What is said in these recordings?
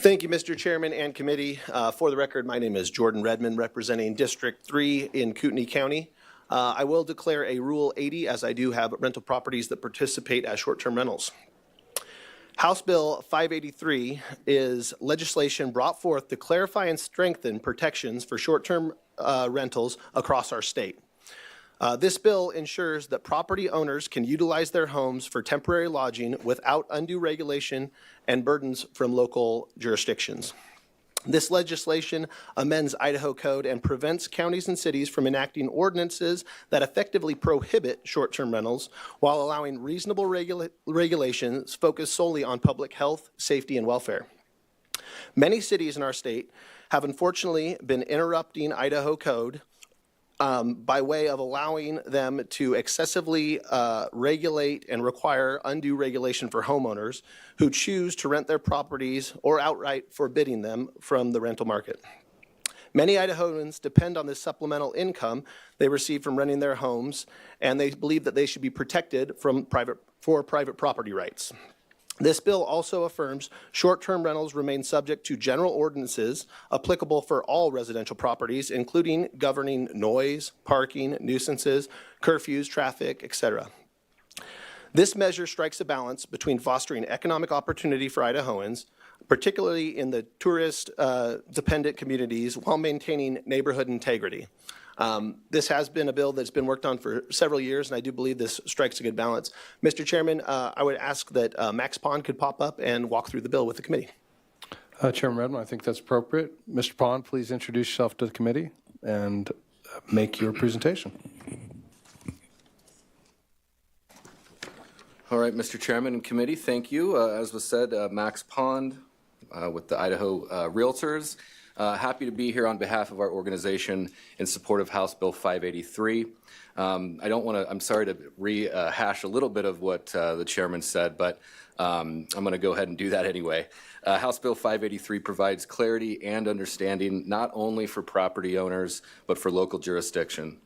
Thank you, Mr. Chairman and committee. For the record, my name is Jordan Redmond, representing District 3 in Kootenai County. I will declare a Rule 80, as I do have rental properties that participate as short-term rentals. House Bill 583 is legislation brought forth to clarify and strengthen protections for short-term rentals across our state. This bill ensures that property owners can utilize their homes for temporary lodging without undue regulation and burdens from local jurisdictions. This legislation amends Idaho Code and prevents counties and cities from enacting ordinances that effectively prohibit short-term rentals while allowing reasonable regulations focused solely on public health, safety, and welfare. Many cities in our state have unfortunately been interrupting Idaho Code by way of allowing them to excessively regulate and require undue regulation for homeowners who choose to rent their properties or outright forbidding them from the rental market. Many Idahoans depend on this supplemental income they receive from renting their homes, and they believe that they should be protected from private property rights. This bill also affirms short-term rentals remain subject to general ordinances applicable for all residential properties, including governing noise, parking, nuisances, curfews, traffic, etc. This measure strikes a balance between fostering economic opportunity for Idahoans, particularly in the tourist-dependent communities, while maintaining neighborhood integrity. This has been a bill that's been worked on for several years, and I do believe this strikes a good balance. Mr. Chairman, I would ask that Max Pond could pop up and walk through the bill with the committee. Chairman Redmond, I think that's appropriate. Mr. Pond, please introduce yourself to the committee and make your presentation. All right, Mr. Chairman and committee, thank you. As was said, Max Pond with the Idaho Realtors. Happy to be here on behalf of our organization in support of House Bill 583. I'm sorry to rehash a little bit of what the chairman said, but I'm going to go ahead and do that anyway. House Bill 583 provides clarity and understanding not only for property owners, but for local jurisdiction.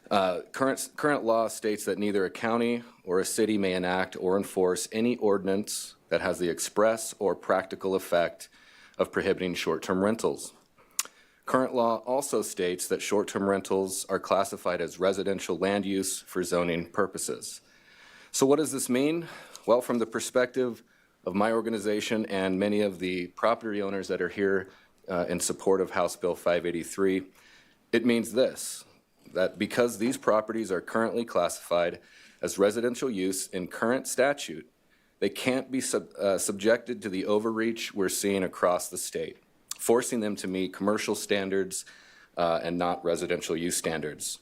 Current law states that neither a county or a city may enact or enforce any ordinance that has the express or practical effect of prohibiting short-term rentals. Current law also states that short-term rentals are classified as residential land use for zoning purposes. So what does this mean? Well, from the perspective of my organization and many of the property owners that are here in support of House Bill 583, it means this, that because these properties are currently classified as residential use in current statute, they can't be subjected to the overreach we're seeing across the state, forcing them to meet commercial standards and not residential use standards.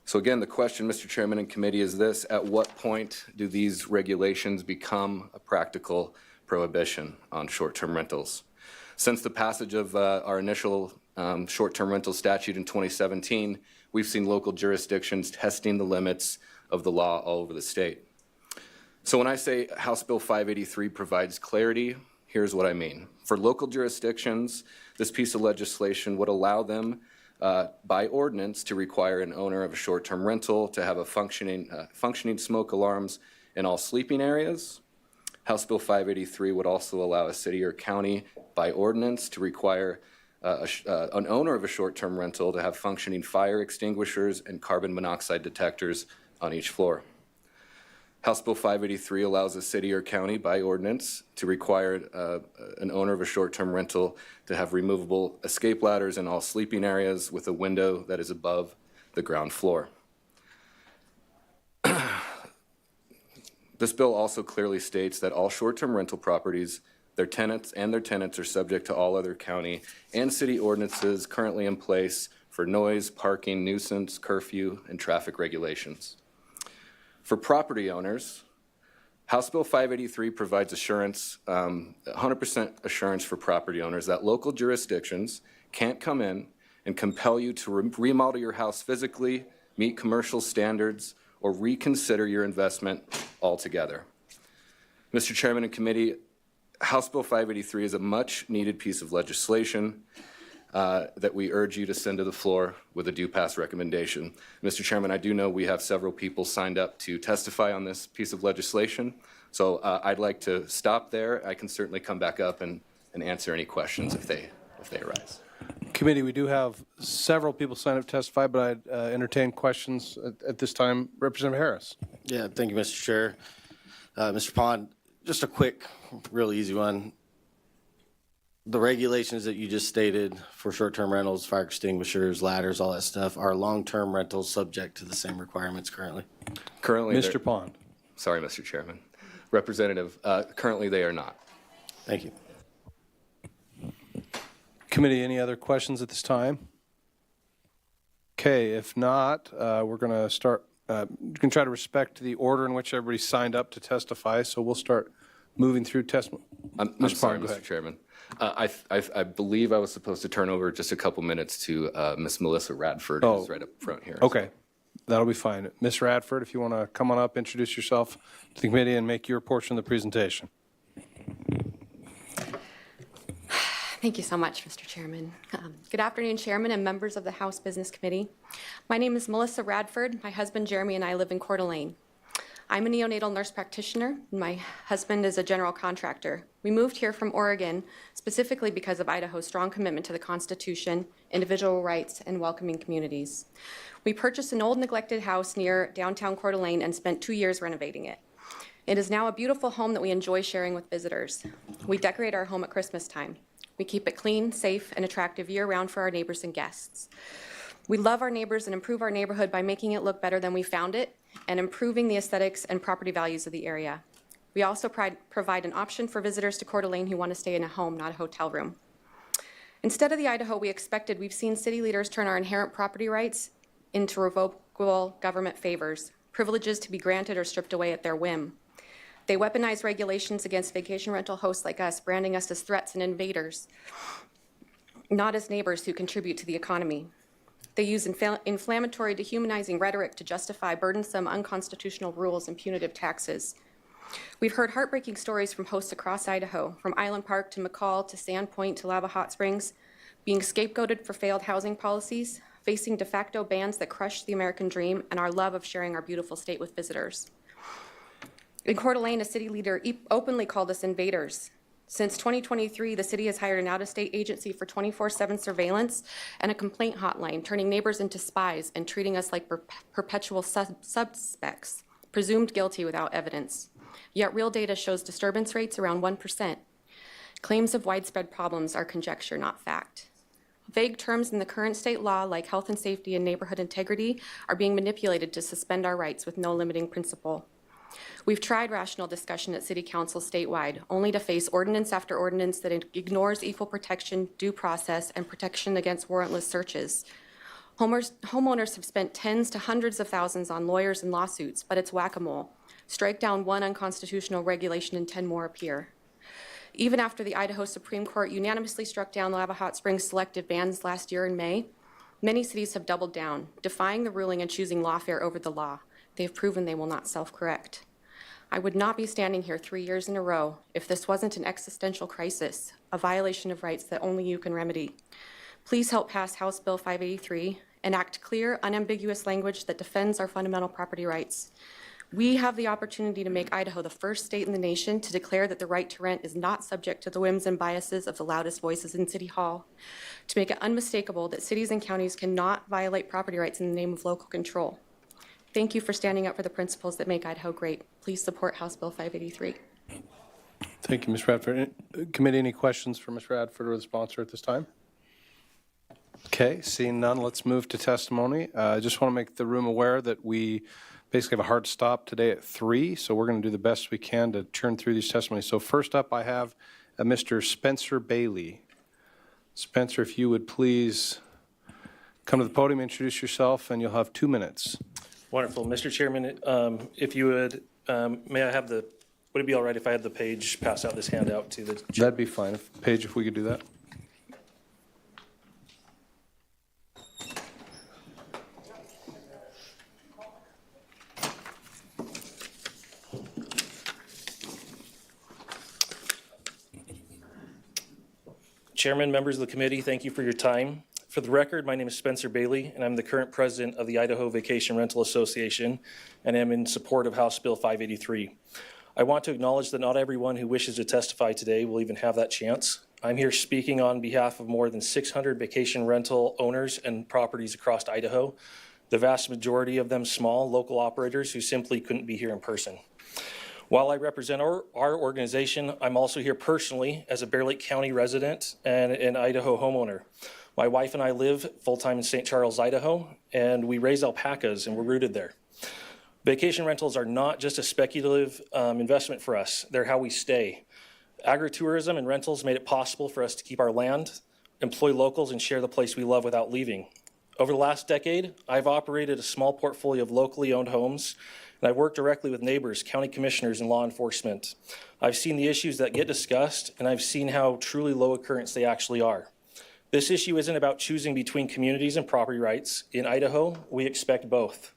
So again, the question, Mr. Chairman and committee, is this: at what point do these regulations become a practical prohibition on short-term rentals? Since the passage of our initial short-term rental statute in 2017, we've seen local jurisdictions testing the limits of the law all over the state. So when I say House Bill 583 provides clarity, here's what I mean. For local jurisdictions, this piece of legislation would allow them by ordinance to require an owner of a short-term rental to have a functioning smoke alarms in all sleeping areas. House Bill 583 would also allow a city or county by ordinance to require an owner of a short-term rental to have functioning fire extinguishers and carbon monoxide detectors on each floor. House Bill 583 allows a city or county by ordinance to require an owner of a short-term rental to have removable escape ladders in all sleeping areas with a window that is above the ground floor. This bill also clearly states that all short-term rental properties, their tenants are subject to all other county and city ordinances currently in place for noise, parking, nuisance, curfew, and traffic regulations. For property owners, House Bill 583 provides assurance, 100% assurance for property owners that local jurisdictions can't come in and compel you to remodel your house physically, meet commercial standards, or reconsider your investment altogether. Mr. Chairman and committee, House Bill 583 is a much needed piece of legislation that we urge you to send to the floor with a do-pass recommendation. Mr. Chairman, I do know we have several people signed up to testify on this piece of legislation, so I'd like to stop there. I can certainly come back up and and answer any questions if they arise. Committee, we do have several people signed up to testify, but I'd entertain questions at this time. Representative Harris. Yeah, thank you, Mr. Chair. Mr. Pond, just a quick, real easy one. The regulations that you just stated for short-term rentals, fire extinguishers, ladders, all that stuff, are long-term rentals subject to the same requirements currently? Currently, Mr. Pond. Sorry, Mr. Chairman. Representative, currently they are not. Thank you. Committee, any other questions at this time? Okay, if not, we're going to start, you can try to respect the order in which everybody signed up to testify, so we'll start moving through testimony. I'm sorry, Mr. Chairman. I believe I was supposed to turn over just a couple minutes to Ms. Melissa Radford, who's right up front here. Okay, that'll be fine. Ms. Radford, if you want to come on up, introduce yourself to the committee and make your portion of the presentation. Thank you so much, Mr. Chairman. Good afternoon, Chairman and members of the House Business Committee. My name is Melissa Radford. My husband, Jeremy, and I live in Coeur d'Alene. I'm a neonatal nurse practitioner, and my husband is a general contractor. We moved here from Oregon specifically because of Idaho's strong commitment to the Constitution, individual rights, and welcoming communities. We purchased an old neglected house near downtown Coeur d'Alene and spent 2 years renovating it. It is now a beautiful home that we enjoy sharing with visitors. We decorate our home at Christmas time. We keep it clean, safe, and attractive year-round for our neighbors and guests. We love our neighbors and improve our neighborhood by making it look better than we found it and improving the aesthetics and property values of the area. We also provide an option for visitors to Coeur d'Alene who want to stay in a home, not a hotel room. Instead of the Idaho we expected, we've seen city leaders turn our inherent property rights into revocable government favors, privileges to be granted or stripped away at their whim. They weaponize regulations against vacation rental hosts like us, branding us as threats and invaders, not as neighbors who contribute to the economy. They use inflammatory, dehumanizing rhetoric to justify burdensome, unconstitutional rules and punitive taxes. We've heard heartbreaking stories from hosts across Idaho, from Island Park to McCall to Sandpoint to Lava Hot Springs, being scapegoated for failed housing policies, facing de facto bans that crush the American dream and our love of sharing our beautiful state with visitors. In Coeur d'Alene, a city leader openly called us invaders. Since 2023, the city has hired an out-of-state agency for 24/7 surveillance and a complaint hotline, turning neighbors into spies and treating us like perpetual suspects, presumed guilty without evidence. Yet real data shows disturbance rates around 1%. Claims of widespread problems are conjecture, not fact. Vague terms in the current state law, like health and safety and neighborhood integrity, are being manipulated to suspend our rights with no limiting principle. We've tried rational discussion at City Council statewide, only to face ordinance after ordinance that ignores equal protection, due process, and protection against warrantless searches. Homeowners have spent tens to hundreds of thousands on lawyers and lawsuits, but it's whack-a-mole. Strike down one unconstitutional regulation and 10 more appear. Even after the Idaho Supreme Court unanimously struck down Lava Hot Springs' selective bans last year in May, many cities have doubled down, defying the ruling and choosing lawfare over the law. They have proven they will not self-correct. I would not be standing here 3 years in a row if this wasn't an existential crisis, a violation of rights that only you can remedy. Please help pass House Bill 583, enact clear, unambiguous language that defends our fundamental property rights. We have the opportunity to make Idaho the first state in the nation to declare that the right to rent is not subject to the whims and biases of the loudest voices in City Hall, to make it unmistakable that cities and counties cannot violate property rights in the name of local control. Thank you for standing up for the principles that make Idaho great. Please support House Bill 583. Thank you, Ms. Radford. Committee, any questions for Ms. Radford or the sponsor at this time? Okay, seeing none, let's move to testimony. I just want to make the room aware that we basically have a hard stop today at 3, so we're going to do the best we can to churn through these testimonies. So first up, I have Mr. Spencer Bailey. Spencer, if you would please come to the podium, introduce yourself, and you'll have 2 minutes. Wonderful. Mr. Chairman, if you would, may I have would it be all right if I had the page pass out this handout to the chair? That'd be fine. Paige, if we could do that. Chairman, members of the committee, thank you for your time. For the record, my name is Spencer Bailey, and I'm the current president of the Idaho Vacation Rental Association, and am in support of House Bill 583. I want to acknowledge that not everyone who wishes to testify today will even have that chance. I'm here speaking on behalf of more than 600 vacation rental owners and properties across Idaho, the vast majority of them small local operators who simply couldn't be here in person. While I represent our organization, I'm also here personally as a Bear Lake County resident and an Idaho homeowner. My wife and I live full-time in St. Charles, Idaho, and we raise alpacas, and we're rooted there. Vacation rentals are not just a speculative investment for us. They're how we stay. Agritourism and rentals made it possible for us to keep our land, employ locals, and share the place we love without leaving. Over the last decade, I've operated a small portfolio of locally owned homes, and I've worked directly with neighbors, county commissioners, and law enforcement. I've seen the issues that get discussed, and I've seen how truly low occurrence they actually are. This issue isn't about choosing between communities and property rights. In Idaho, we expect both.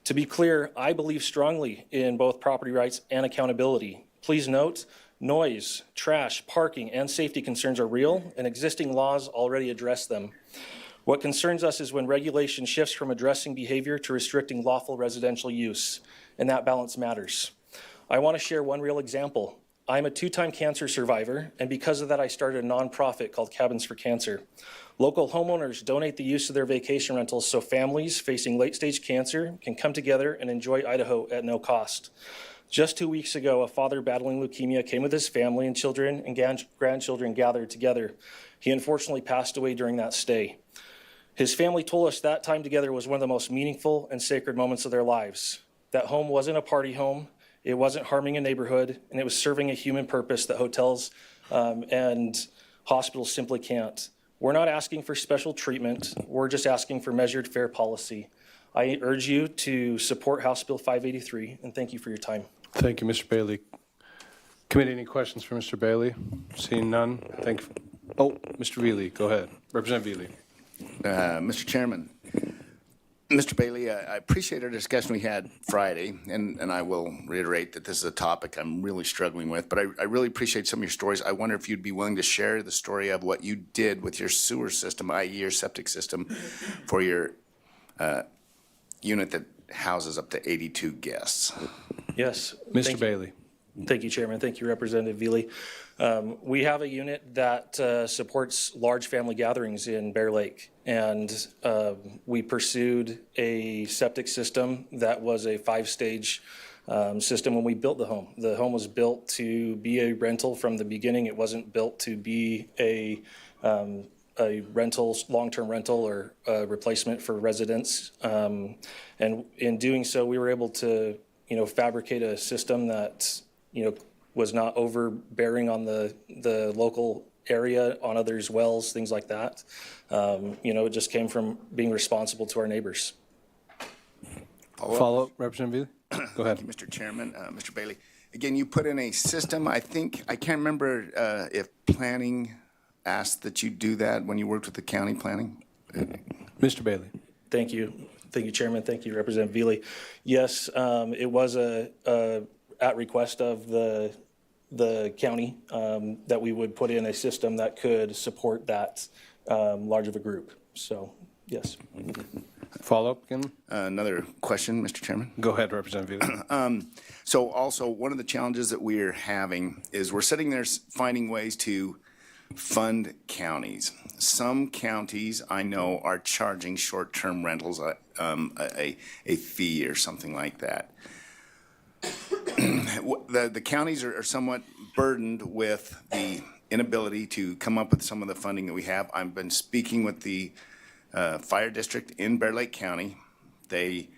To be clear, I believe strongly in both property rights and accountability. Please note, noise, trash, parking, and safety concerns are real, and existing laws already address them. What concerns us is when regulation shifts from addressing behavior to restricting lawful residential use, and that balance matters. I want to share one real example. I'm a 2-time cancer survivor, and because of that, I started a nonprofit called Cabins for Cancer. Local homeowners donate the use of their vacation rentals so families facing late-stage cancer can come together and enjoy Idaho at no cost. Just 2 weeks ago, a father battling leukemia came with his family, and children and grandchildren gathered together. He unfortunately passed away during that stay. His family told us that time together was one of the most meaningful and sacred moments of their lives. That home wasn't a party home, it wasn't harming a neighborhood, and it was serving a human purpose that hotels and hospitals simply can't. We're not asking for special treatment, we're just asking for measured, fair policy. I urge you to support House Bill 583, and thank you for your time. Thank you, Mr. Bailey. Committee, any questions for Mr. Bailey? Seeing none, thank you. Oh, Mr. Veely, go ahead. Representative Veely. Mr. Chairman, Mr. Bailey, I appreciate our discussion we had Friday, and I will reiterate that this is a topic I'm really struggling with, but I really appreciate some of your stories. I wonder if you'd be willing to share the story of what you did with your sewer system, i.e. your septic system, for your unit that houses up to 82 guests. Yes. Mr. Bailey. Thank you, Chairman. Thank you, Representative Veely. We have a unit that supports large family gatherings in Bear Lake, and we pursued a septic system that was a 5-stage system when we built the home. The home was built to be a rental from the beginning. It wasn't built to be a rental, long-term rental or a replacement for residents. And in doing so, we were able to, fabricate a system that, was not overbearing on the local area, on others' wells, things like that. It just came from being responsible to our neighbors. Follow up, Representative Veely. Go ahead. Mr. Chairman, Mr. Bailey, again, you put in a system, I can't remember if planning asked that you do that when you worked with the county planning? Mr. Bailey. Thank you. Thank you, Chairman. Thank you, Representative Veely. Yes, it was at request of the county that we would put in a system that could support that large of a group. So, yes. Follow up again? Another question, Mr. Chairman. Go ahead, Representative Veely. So also, one of the challenges that we're having is we're sitting there finding ways to fund counties. Some counties I know are charging short-term rentals a fee or something like that. The counties are somewhat burdened with the inability to come up with some of the funding that we have. I've been speaking with the fire district in Bear Lake County. They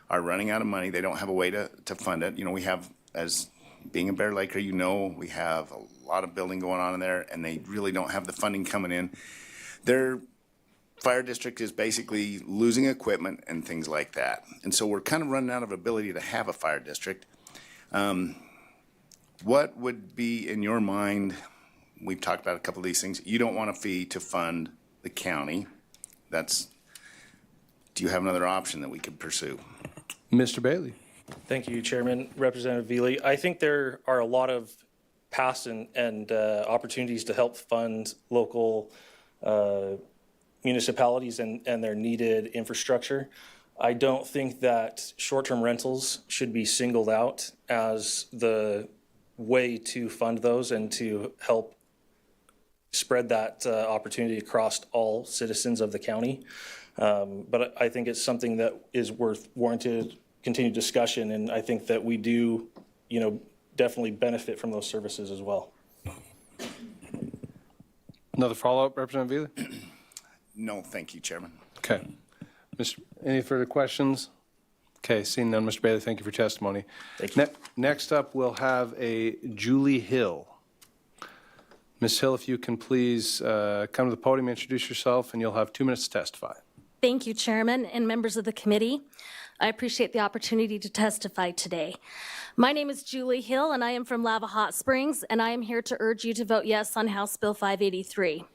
are running out of money. They don't have a way to fund it. We have, as being a Bear Laker, we have a lot of building going on in there, and they really don't have the funding coming in. Their fire district is basically losing equipment and things like that. And so we're kind of running out of ability to have a fire district. What would be in your mind, we've talked about a couple of these things, you don't want a fee to fund the county. Do you have another option that we could pursue? Mr. Bailey. Thank you, Chairman. Representative Veely, I think there are a lot of paths and opportunities to help fund local municipalities and their needed infrastructure. I don't think that short-term rentals should be singled out as the way to fund those and to help spread that opportunity across all citizens of the county. But I think it's something that is warranted continued discussion, and I think that we do, definitely benefit from those services as well. Another follow-up, Representative Veely? No, thank you, Chairman. Okay. Any further questions? Okay, seeing none, Mr. Bailey, thank you for testimony. Thank you. Next up, we'll have a Julie Hill. Ms. Hill, if you can please come to the podium, introduce yourself, and you'll have 2 minutes to testify. Thank you, Chairman and members of the committee. I appreciate the opportunity to testify today. My name is Julie Hill, and I am from Lava Hot Springs, and I am here to urge you to vote yes on House Bill 583.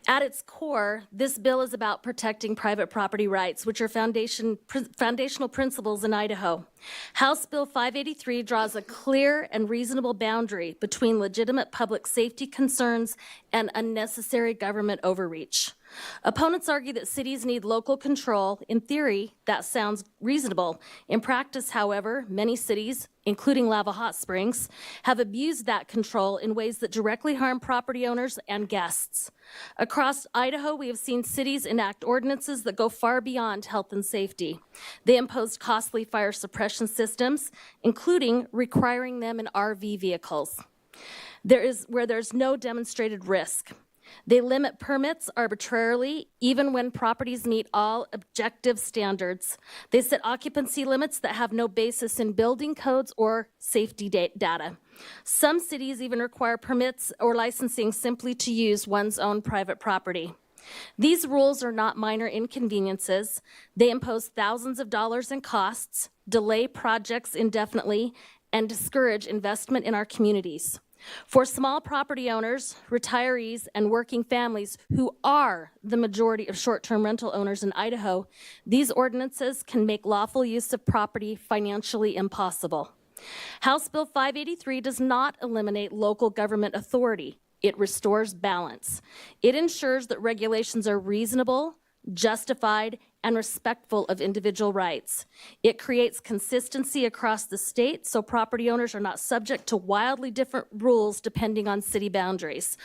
At its core, this bill is about protecting private property rights, which are foundational principles in Idaho. House Bill 583 draws a clear and reasonable boundary between legitimate public safety concerns and unnecessary government overreach. Opponents argue that cities need local control. In theory, that sounds reasonable. In practice, however, many cities, including Lava Hot Springs, have abused that control in ways that directly harm property owners and guests. Across Idaho, we have seen cities enact ordinances that go far beyond health and safety. They imposed costly fire suppression systems, including requiring them in RV vehicles. Where there's no demonstrated risk. They limit permits arbitrarily, even when properties meet all objective standards. They set occupancy limits that have no basis in building codes or safety data. Some cities even require permits or licensing simply to use one's own private property. These rules are not minor inconveniences. They impose thousands of dollars in costs, delay projects indefinitely, and discourage investment in our communities. For small property owners, retirees, and working families who are the majority of short-term rental owners in Idaho, these ordinances can make lawful use of property financially impossible. House Bill 583 does not eliminate local government authority. It restores balance. It ensures that regulations are reasonable, justified, and respectful of individual rights. It creates consistency across the state so property owners are not subject to wildly different rules depending on city boundaries.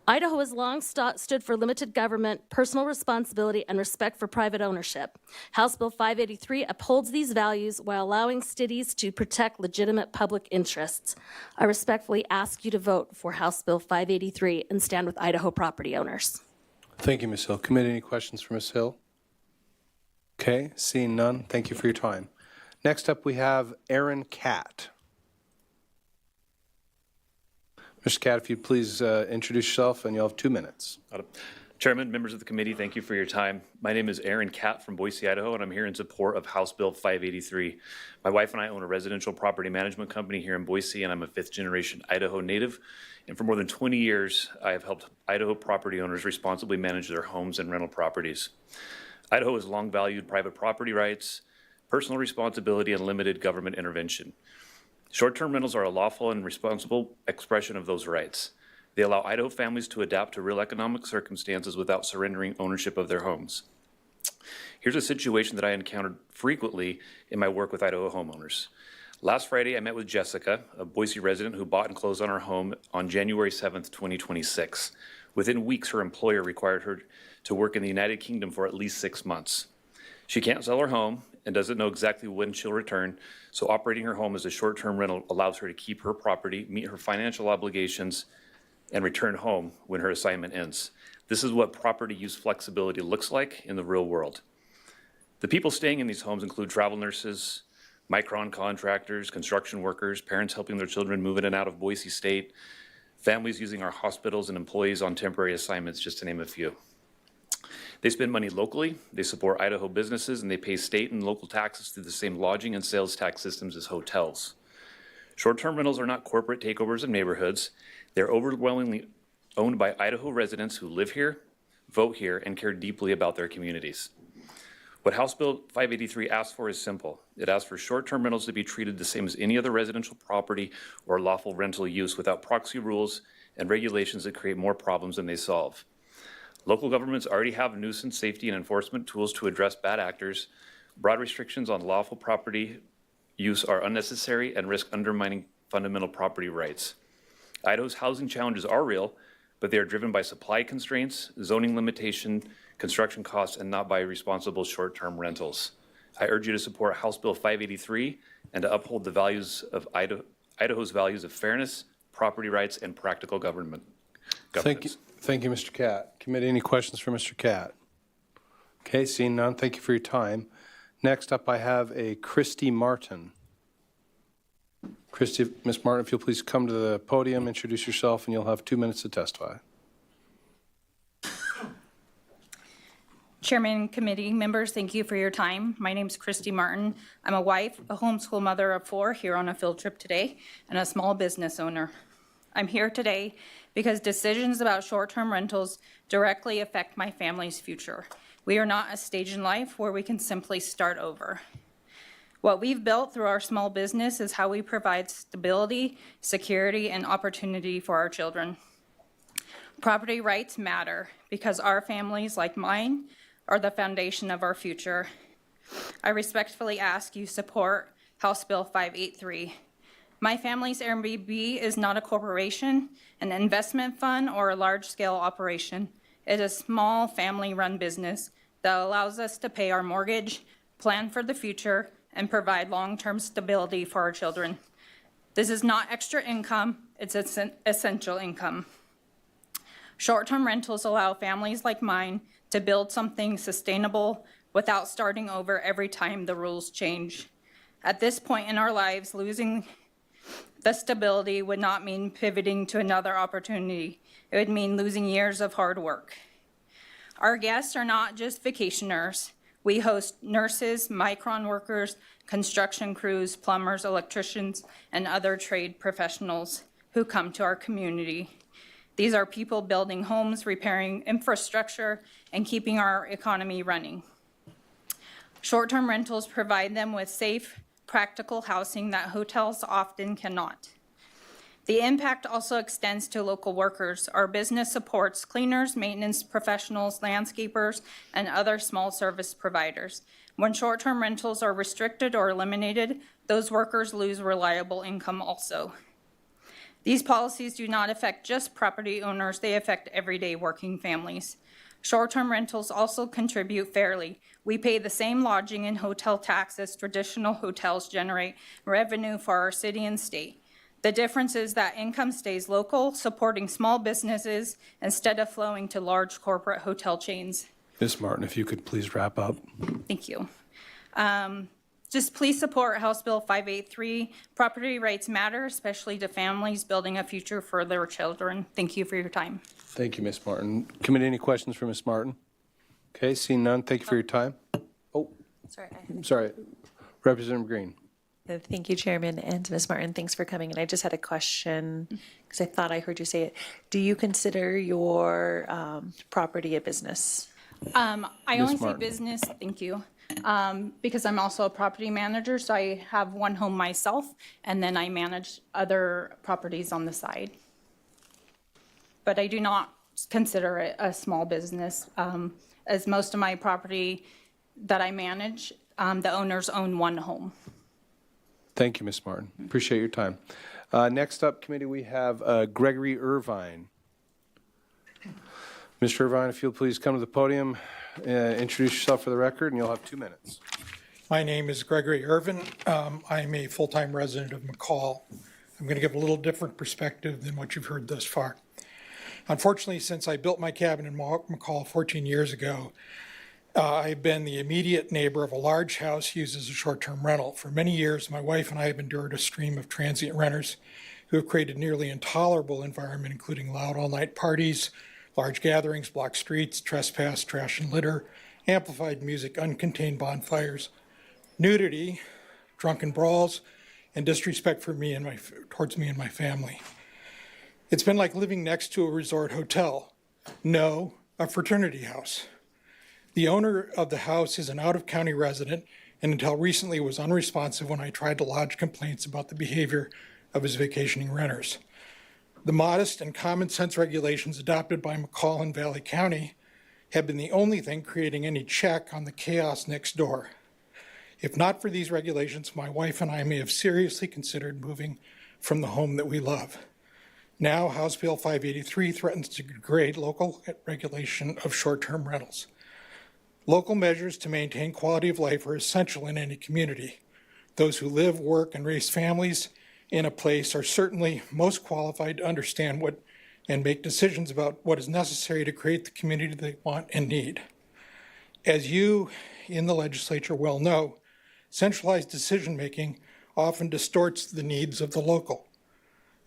Idaho has long stood for limited government, personal responsibility, and respect for private ownership. House Bill 583 upholds these values while allowing cities to protect legitimate public interests. I respectfully ask you to vote for House Bill 583 and stand with Idaho property owners. Thank you, Ms. Hill. Committee, any questions for Ms. Hill? Okay, seeing none, thank you for your time. Next up, we have Aaron Catt. Mr. Catt, if you'd please introduce yourself, and you'll have 2 minutes. Chairman, members of the committee, thank you for your time. My name is Aaron Catt from Boise, Idaho, and I'm here in support of House Bill 583. My wife and I own a residential property management company here in Boise, and I'm a fifth-generation Idaho native. And for more than 20 years, I have helped Idaho property owners responsibly manage their homes and rental properties. Idaho has long valued private property rights, personal responsibility, and limited government intervention. Short-term rentals are a lawful and responsible expression of those rights. They allow Idaho families to adapt to real economic circumstances without surrendering ownership of their homes. Here's a situation that I encountered frequently in my work with Idaho homeowners. Last Friday, I met with Jessica, a Boise resident who bought and closed on her home on January 7th, 2026. Within weeks, her employer required her to work in the United Kingdom for at least 6 months. She can't sell her home and doesn't know exactly when she'll return, so operating her home as a short-term rental allows her to keep her property, meet her financial obligations, and return home when her assignment ends. This is what property use flexibility looks like in the real world. The people staying in these homes include travel nurses, micron contractors, construction workers, parents helping their children move in and out of Boise State, families using our hospitals, and employees on temporary assignments, just to name a few. They spend money locally, they support Idaho businesses, and they pay state and local taxes through the same lodging and sales tax systems as hotels. Short-term rentals are not corporate takeovers of neighborhoods. They're overwhelmingly owned by Idaho residents who live here, vote here, and care deeply about their communities. What House Bill 583 asks for is simple. It asks for short-term rentals to be treated the same as any other residential property or lawful rental use without proxy rules and regulations that create more problems than they solve. Local governments already have nuisance safety and enforcement tools to address bad actors. Broad restrictions on lawful property use are unnecessary and risk undermining fundamental property rights. Idaho's housing challenges are real, but they are driven by supply constraints, zoning limitation, construction costs, and not by responsible short-term rentals. I urge you to support House Bill 583 and to uphold the values of Idaho's values of fairness, property rights, and practical governance. Thank you, Mr. Catt. Committee, any questions for Mr. Catt? Okay, seeing none, thank you for your time. Next up, I have a Christy Martin. Christy, Ms. Martin, if you'll please come to the podium, introduce yourself, and you'll have 2 minutes to testify. Chairman, committee members, thank you for your time. My name is Christy Martin. I'm a wife, a homeschool mother of 4 here on a field trip today, and a small business owner. I'm here today because decisions about short-term rentals directly affect my family's future. We are not at a stage in life where we can simply start over. What we've built through our small business is how we provide stability, security, and opportunity for our children. Property rights matter because our families, like mine, are the foundation of our future. I respectfully ask you support House Bill 583. My family's Airbnb is not a corporation, an investment fund, or a large-scale operation. It is a small family-run business that allows us to pay our mortgage, plan for the future, and provide long-term stability for our children. This is not extra income, it's essential income. Short-term rentals allow families like mine to build something sustainable without starting over every time the rules change. At this point in our lives, losing the stability would not mean pivoting to another opportunity. It would mean losing years of hard work. Our guests are not just vacationers. We host nurses, micron workers, construction crews, plumbers, electricians, and other trade professionals who come to our community. These are people building homes, repairing infrastructure, and keeping our economy running. Short-term rentals provide them with safe, practical housing that hotels often cannot. The impact also extends to local workers. Our business supports cleaners, maintenance professionals, landscapers, and other small service providers. When short-term rentals are restricted or eliminated, those workers lose reliable income also. These policies do not affect just property owners, they affect everyday working families. Short-term rentals also contribute fairly. We pay the same lodging and hotel tax as traditional hotels generate revenue for our city and state. The difference is that income stays local, supporting small businesses instead of flowing to large corporate hotel chains. Ms. Martin, if you could please wrap up. Thank you. Just please support House Bill 583. Property rights matter, especially to families building a future for their children. Thank you for your time. Thank you, Ms. Martin. Committee, any questions for Ms. Martin? Okay, seeing none, thank you for your time. Oh, Sorry. I'm sorry. Representative Green. Thank you, Chairman, and Ms. Martin, thanks for coming. And I just had a question, because I thought I heard you say it. Do you consider your property a business? I only say Martin. business, thank you, because I'm also a property manager, so I have one home myself, and then I manage other properties on the side. But I do not consider it a small business, as most of my property that I manage, the owners own one home. Thank you, Ms. Martin. Appreciate your time. Next up, committee, we have Gregory Irvine. Mr. Irvine, if you'll please come to the podium, introduce yourself for the record, and you'll have 2 minutes. My name is Gregory Irvin. I'm a full-time resident of McCall. I'm going to give a little different perspective than what you've heard thus far. Unfortunately, since I built my cabin in McCall 14 years ago, I've been the immediate neighbor of a large house used as a short-term rental. For many years, my wife and I have endured a stream of transient renters who have created nearly intolerable environment, including loud all-night parties, large gatherings, blocked streets, trespass, trash and litter, amplified music, uncontained bonfires, nudity, drunken brawls, and disrespect for me and towards me and my family. It's been like living next to a resort hotel. No, a fraternity house. The owner of the house is an out-of-county resident and until recently was unresponsive when I tried to lodge complaints about the behavior of his vacationing renters. The modest and common sense regulations adopted by McCall and Valley County have been the only thing creating any check on the chaos next door. If not for these regulations, my wife and I may have seriously considered moving from the home that we love. Now, House Bill 583 threatens to degrade local regulation of short-term rentals. Local measures to maintain quality of life are essential in any community. Those who live, work, and raise families in a place are certainly most qualified to understand what and make decisions about what is necessary to create the community they want and need. As you in the legislature well know, centralized decision-making often distorts the needs of the local.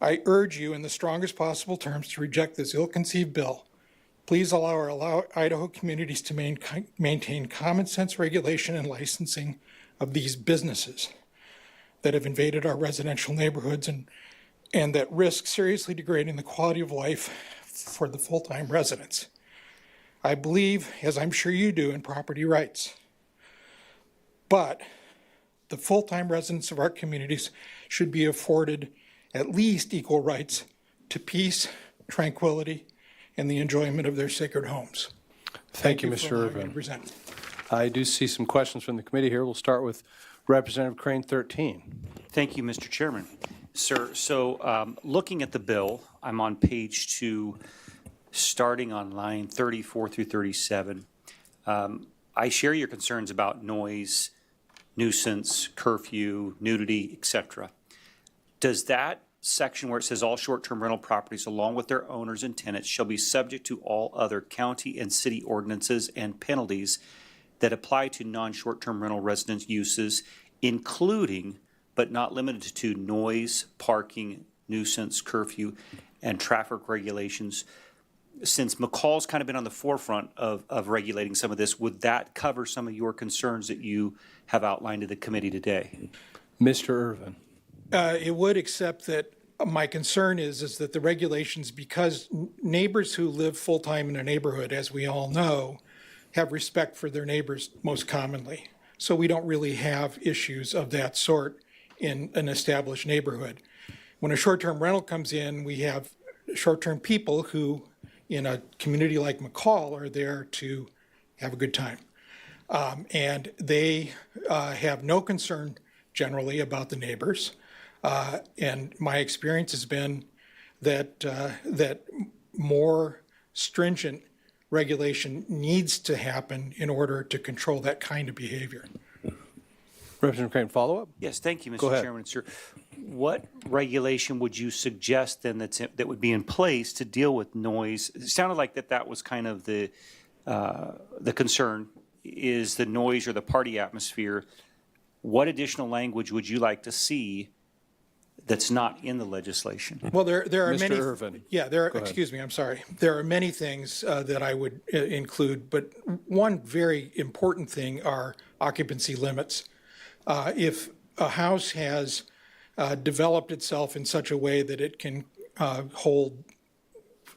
I urge you in the strongest possible terms to reject this ill-conceived bill. Please allow Idaho communities to maintain common sense regulation and licensing of these businesses that have invaded our residential neighborhoods and that risk seriously degrading the quality of life for the full-time residents. I believe, as I'm sure you do, in property rights. But the full-time residents of our communities should be afforded at least equal rights to peace, tranquility, and the enjoyment of their sacred homes. Thank you, for Mr. allowing me Irvin. to present. I do see some questions from the committee here. We'll start with Representative Crane 13. Thank you, Mr. Chairman. Sir, so looking at the bill, I'm on page 2, starting on line 34 through 37. I share your concerns about noise, nuisance, curfew, nudity, etc. Does that section where it says all short-term rental properties along with their owners and tenants shall be subject to all other county and city ordinances and penalties that apply to non-short-term rental residence uses, including but not limited to noise, parking, nuisance, curfew, and traffic regulations? Since McCall's kind of been on the forefront of regulating some of this, would that cover some of your concerns that you have outlined to the committee today? Mr. Irvin. It would, except that my concern is that the regulations, because neighbors who live full-time in a neighborhood, as we all know, have respect for their neighbors most commonly. So we don't really have issues of that sort in an established neighborhood. When a short-term rental comes in, we have short-term people who, in a community like McCall, are there to have a good time. And they have no concern generally about the neighbors. And my experience has been that that more stringent regulation needs to happen in order to control that kind of behavior. Representative Crane, follow-up? Yes, thank you, Go Mr. ahead. Chairman. Sir, what regulation would you suggest then that would be in place to deal with noise? It sounded like that was kind of the concern, is the noise or the party atmosphere. What additional language would you like to see that's not in the legislation? Well, there are Mr. many. Irvin. Yeah, excuse me, I'm sorry. There are many things that I would include, but one very important thing are occupancy limits. If a house has developed itself in such a way that it can hold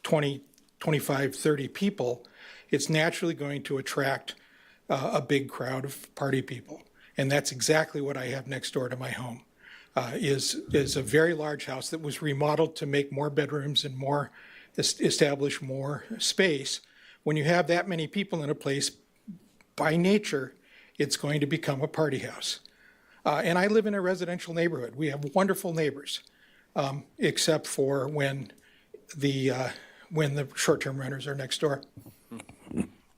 20, 25, 30 people, it's naturally going to attract a big crowd of party people. And that's exactly what I have next door to my home. Is a very large house that was remodeled to make more bedrooms and establish more space. When you have that many people in a place, by nature, it's going to become a party house. And I live in a residential neighborhood. We have wonderful neighbors, except for when the short-term renters are next door.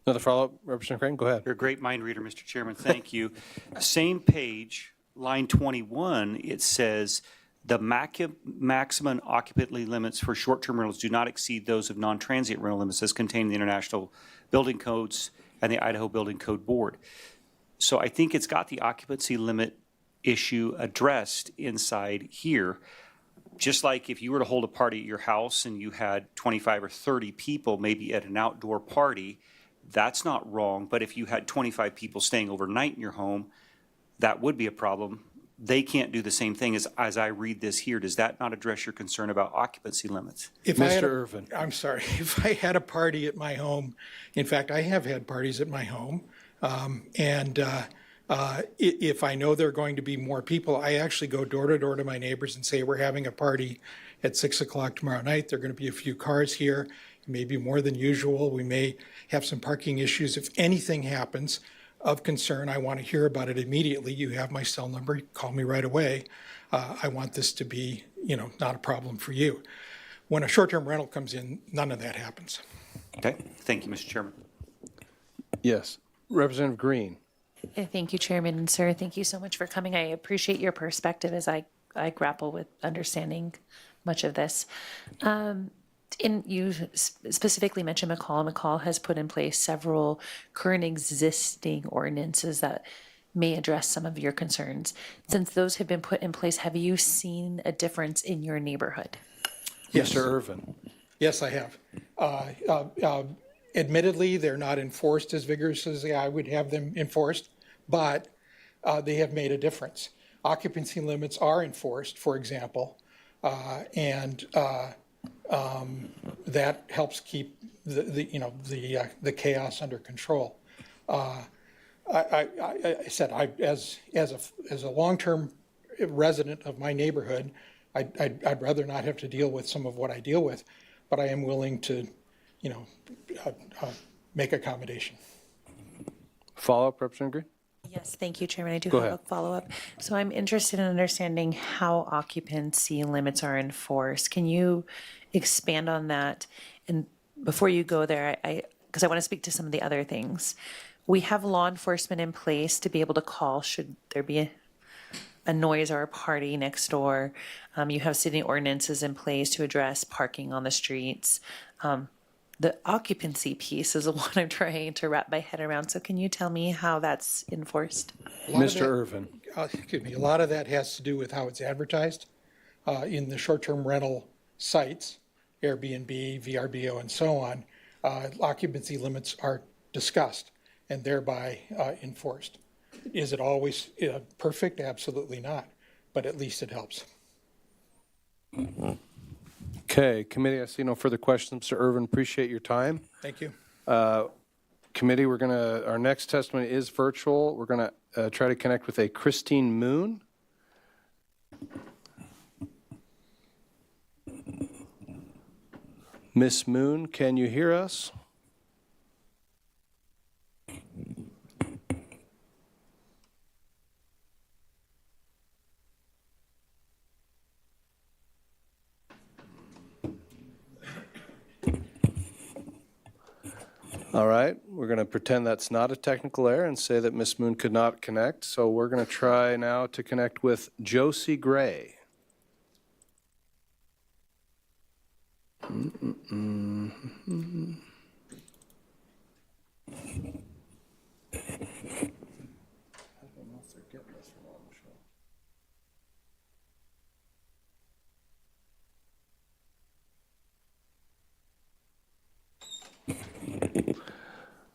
Another follow-up, Representative Crane, go ahead. You're a great mind reader, Mr. Chairman. Thank you. Same page, line 21, it says the maximum occupancy limits for short-term rentals do not exceed those of non-transient rental limits as contained in the International Building Codes and the Idaho Building Code Board. So I think it's got the occupancy limit issue addressed inside here. Just like if you were to hold a party at your house and you had 25 or 30 people, maybe at an outdoor party, that's not wrong. But if you had 25 people staying overnight in your home, that would be a problem. They can't do the same thing as I read this here. Does that not address your concern about occupancy limits? Mr. Irvin. I'm sorry. If I had a party at my home, in fact, I have had parties at my home, if I know there are going to be more people, I actually go door to door to my neighbors and say, we're having a party at 6 o'clock tomorrow night. There are going to be a few cars here, maybe more than usual. We may have some parking issues. If anything happens of concern, I want to hear about it immediately. You have my cell number. Call me right away. I want this to be, not a problem for you. When a short-term rental comes in, none of that happens. Okay, thank you, Mr. Chairman. Yes. Representative Green. Thank you, Chairman, and sir, thank you so much for coming. I appreciate your perspective as I grapple with understanding much of this. You specifically mentioned McCall. McCall has put in place several current existing ordinances that may address some of your concerns. Since those have been put in place, have you seen a difference in your neighborhood? Yes. Mr. Irvin. Yes, I have. Admittedly, they're not enforced as vigorously as I would have them enforced, but they have made a difference. Occupancy limits are enforced, for example, and that helps keep the chaos under control. I said, as a long-term resident of my neighborhood, I'd rather not have to deal with some of what I deal with, but I am willing to, make accommodation. Follow-up, Representative Green? Yes, thank you, Chairman. I do Go have ahead. a follow-up. So I'm interested in understanding how occupancy limits are enforced. Can you expand on that? And before you go there, because I want to speak to some of the other things. We have law enforcement in place to be able to call should there be a noise or a party next door. You have city ordinances in place to address parking on the streets. The occupancy piece is the one I'm trying to wrap my head around. So can you tell me how that's enforced? Mr. Irvin. Excuse me, a lot of that has to do with how it's advertised in the short-term rental sites, Airbnb, VRBO, and so on. Occupancy limits are discussed and thereby enforced. Is it always perfect? Absolutely not, but at least it helps. Okay, committee, I see no further questions. Mr. Irvin, appreciate your time. Thank you. Committee, our next testimony is virtual. We're going to try to connect with a Christine Moon. Miss Moon, can you hear us? All right, we're going to pretend that's not a technical error and say that Miss Moon could not connect. So we're going to try now to connect with Josie Gray.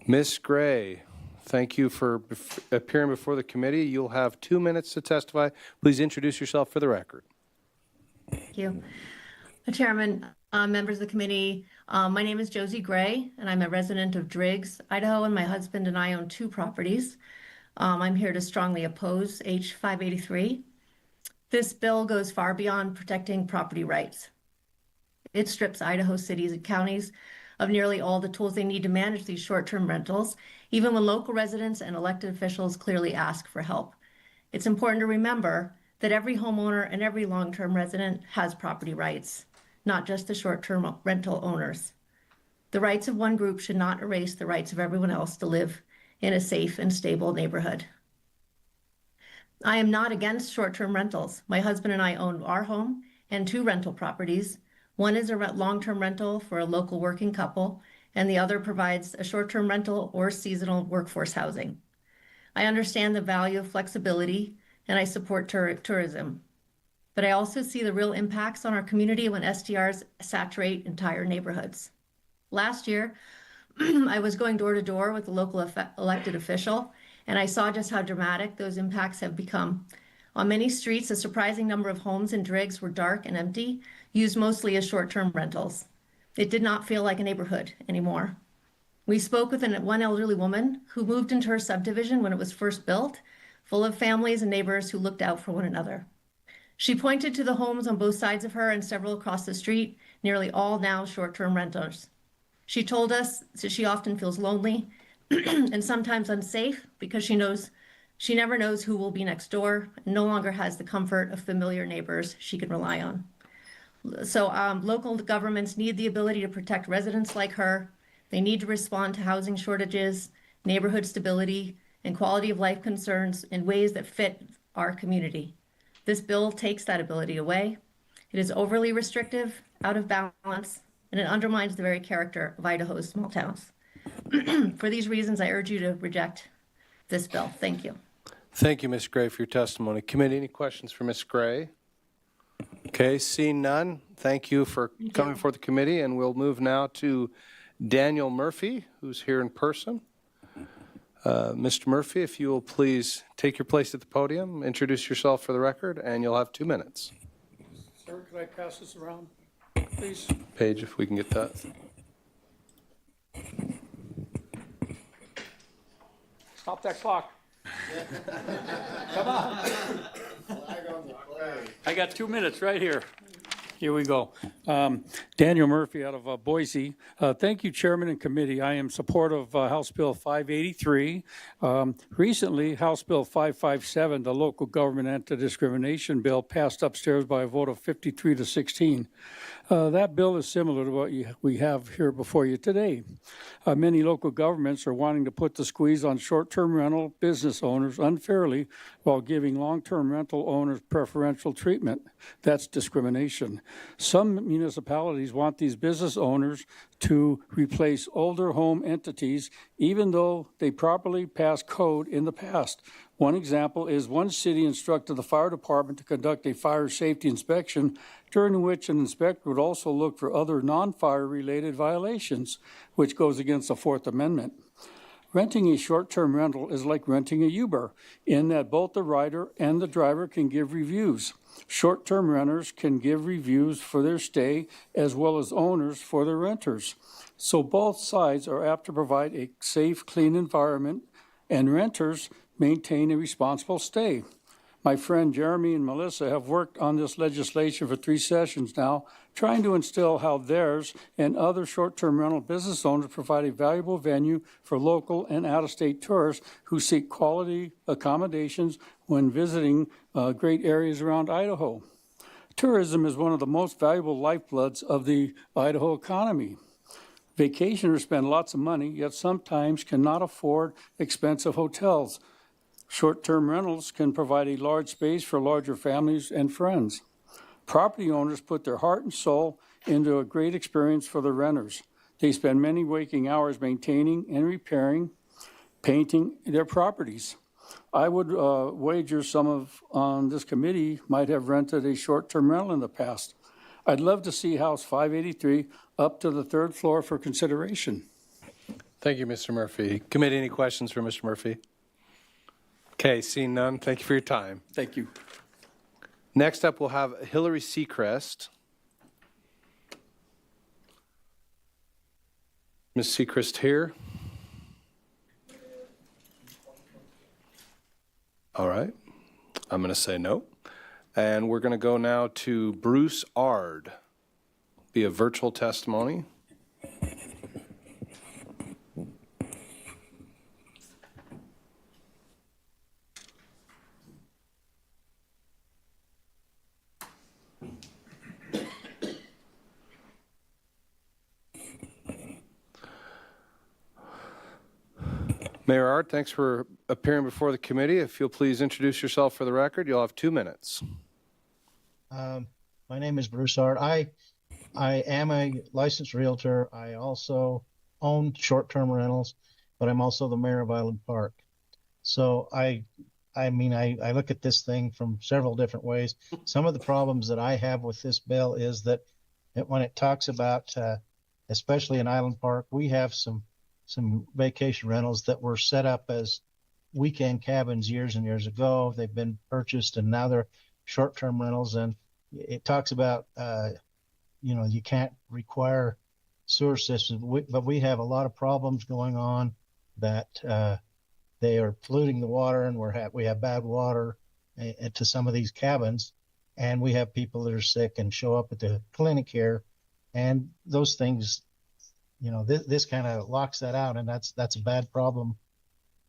Ms. Gray, thank you for appearing before the committee. You'll have 2 minutes to testify. Please introduce yourself for the record. Thank you. Chairman, members of the committee, my name is Josie Gray, and I'm a resident of Driggs, Idaho, and my husband and I own 2 properties. I'm here to strongly oppose H583. This bill goes far beyond protecting property rights. It strips Idaho cities and counties of nearly all the tools they need to manage these short-term rentals, even when local residents and elected officials clearly ask for help. It's important to remember that every homeowner and every long-term resident has property rights, not just the short-term rental owners. The rights of one group should not erase the rights of everyone else to live in a safe and stable neighborhood. I am not against short-term rentals. My husband and I own our home and 2 rental properties. One is a long-term rental for a local working couple, and the other provides a short-term rental or seasonal workforce housing. I understand the value of flexibility, and I support tourism. But I also see the real impacts on our community when STRs saturate entire neighborhoods. Last year, I was going door to door with a local elected official, and I saw just how dramatic those impacts have become. On many streets, a surprising number of homes in Driggs were dark and empty, used mostly as short-term rentals. It did not feel like a neighborhood anymore. We spoke with one elderly woman who moved into her subdivision when it was first built, full of families and neighbors who looked out for one another. She pointed to the homes on both sides of her and several across the street, nearly all now short-term renters. She told us that she often feels lonely and sometimes unsafe because she never knows who will be next door and no longer has the comfort of familiar neighbors she can rely on. So local governments need the ability to protect residents like her. They need to respond to housing shortages, neighborhood stability, and quality of life concerns in ways that fit our community. This bill takes that ability away. It is overly restrictive, out of balance, and it undermines the very character of Idaho's small towns. For these reasons, I urge you to reject this bill. Thank you. Thank you, Ms. Gray, for your testimony. Committee, any questions for Ms. Gray? Okay, seeing none, thank you for coming before the committee, and we'll move now to Daniel Murphy, who's here in person. Mr. Murphy, if you will please take your place at the podium, introduce yourself for the record, and you'll have 2 minutes. Sir, could I pass this around, please? Paige, if we can get that. Stop that clock. Come on. I got 2 minutes right here. Here we go. Daniel Murphy out of Boise. Thank you, Chairman and Committee. I am supportive of House Bill 583. Recently, House Bill 557, the Local Government Anti-Discrimination Bill, passed upstairs by a vote of 53 to 16. That bill is similar to what we have here before you today. Many local governments are wanting to put the squeeze on short-term rental business owners unfairly while giving long-term rental owners preferential treatment. That's discrimination. Some municipalities want these business owners to replace older home entities even though they properly passed code in the past. One example is one city instructed the fire department to conduct a fire safety inspection during which an inspector would also look for other non-fire related violations, which goes against the Fourth Amendment. Renting a short-term rental is like renting a Uber in that both the rider and the driver can give reviews. Short-term renters can give reviews for their stay as well as owners for their renters. So both sides are apt to provide a safe, clean environment, and renters maintain a responsible stay. My friend Jeremy and Melissa have worked on this legislation for 3 sessions now, trying to instill how theirs and other short-term rental business owners provide a valuable venue for local and out-of-state tourists who seek quality accommodations when visiting great areas around Idaho. Tourism is one of the most valuable lifebloods of the Idaho economy. Vacationers spend lots of money, yet sometimes cannot afford expensive hotels. Short-term rentals can provide a large space for larger families and friends. Property owners put their heart and soul into a great experience for the renters. They spend many waking hours maintaining and repairing, painting their properties. I would wager some on this committee might have rented a short-term rental in the past. I'd love to see House 583 up to the 3rd floor for consideration. Thank you, Mr. Murphy. Committee, any questions for Mr. Murphy? Okay, seeing none, thank you for your time. Thank you. Next up, we'll have Hillary Seacrest. Ms. Seacrest here. All right, I'm going to say no. And we're going to go now to Bruce Ard, be a virtual testimony. Mayor Ard, thanks for appearing before the committee. If you'll please introduce yourself for the record, you'll have 2 minutes. My name is Bruce Ard. I am a licensed realtor. I also own short-term rentals, but I'm also the mayor of Island Park. So I look at this thing from several different ways. Some of the problems that I have with this bill is that when it talks about, especially in Island Park, we have some vacation rentals that were set up as weekend cabins years and years ago. They've been purchased and now they're short-term rentals. And it talks about, you can't require sewer systems, but we have a lot of problems going on that they are polluting the water, and we have bad water to some of these cabins, and we have people that are sick and show up at the clinic here, and those things, this kind of locks that out, and that's a bad problem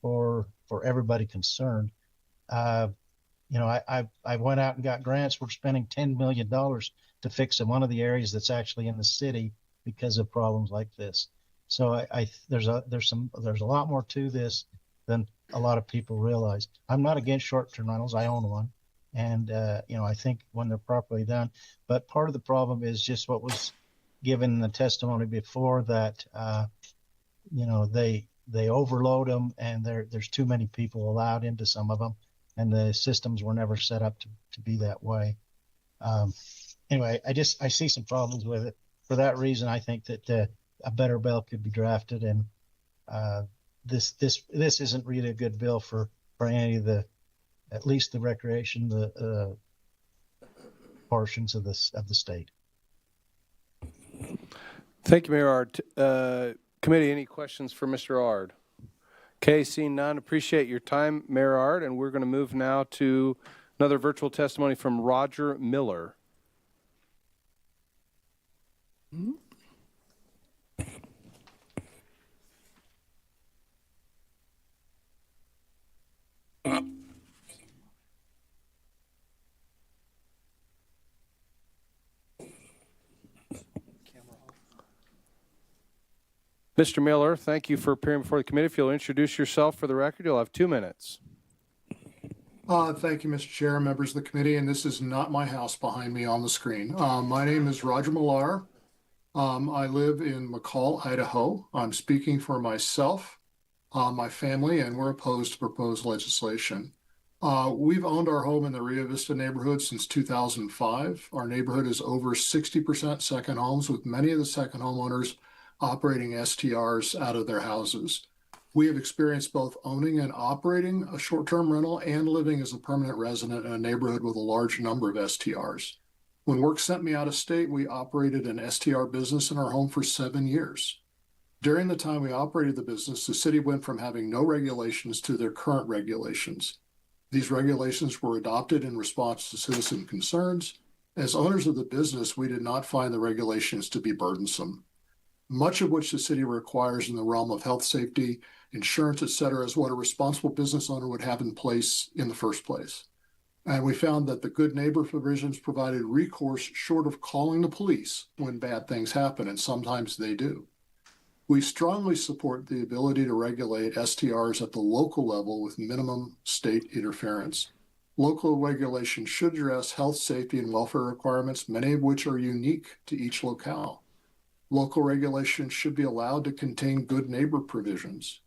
for everybody concerned. I went out and got grants. We're spending $10 million to fix in one of the areas that's actually in the city because of problems like this. So there's a lot more to this than a lot of people realize. I'm not against short-term rentals. I own one. And, I think when they're properly done, but part of the problem is just what was given in the testimony before that, they overload them and there's too many people allowed into some of them, and the systems were never set up to be that way. Anyway, I see some problems with it. For that reason, I think that a better bill could be drafted, and this isn't really a good bill for any of the, at least the recreation, the portions of the state. Thank you, Mayor Ard. Committee, any questions for Mr. Ard? Okay, seeing none, appreciate your time, Mayor Ard, and we're going to move now to another virtual testimony from Roger Miller. Mr. Miller, thank you for appearing before the committee. If you'll introduce yourself for the record, you'll have 2 minutes. Thank you, Mr. Chair, members of the committee, and this is not my house behind me on the screen. My name is Roger Millar. I live in McCall, Idaho. I'm speaking for myself, my family, and we're opposed to proposed legislation. We've owned our home in the Rio Vista neighborhood since 2005. Our neighborhood is over 60% second homes, with many of the second homeowners operating STRs out of their houses. We have experienced both owning and operating a short-term rental and living as a permanent resident in a neighborhood with a large number of STRs. When work sent me out of state, we operated an STR business in our home for 7 years. During the time we operated the business, the city went from having no regulations to their current regulations. These regulations were adopted in response to citizen concerns. As owners of the business, we did not find the regulations to be burdensome. Much of which the city requires in the realm of health, safety, insurance, et cetera, is what a responsible business owner would have in place in the first place. And we found that the good neighbor provisions provided recourse short of calling the police when bad things happen, and sometimes they do. We strongly support the ability to regulate STRs at the local level with minimum state interference. Local regulation should address health, safety, and welfare requirements, many of which are unique to each locale. Local regulations should be allowed to contain good neighbor provisions.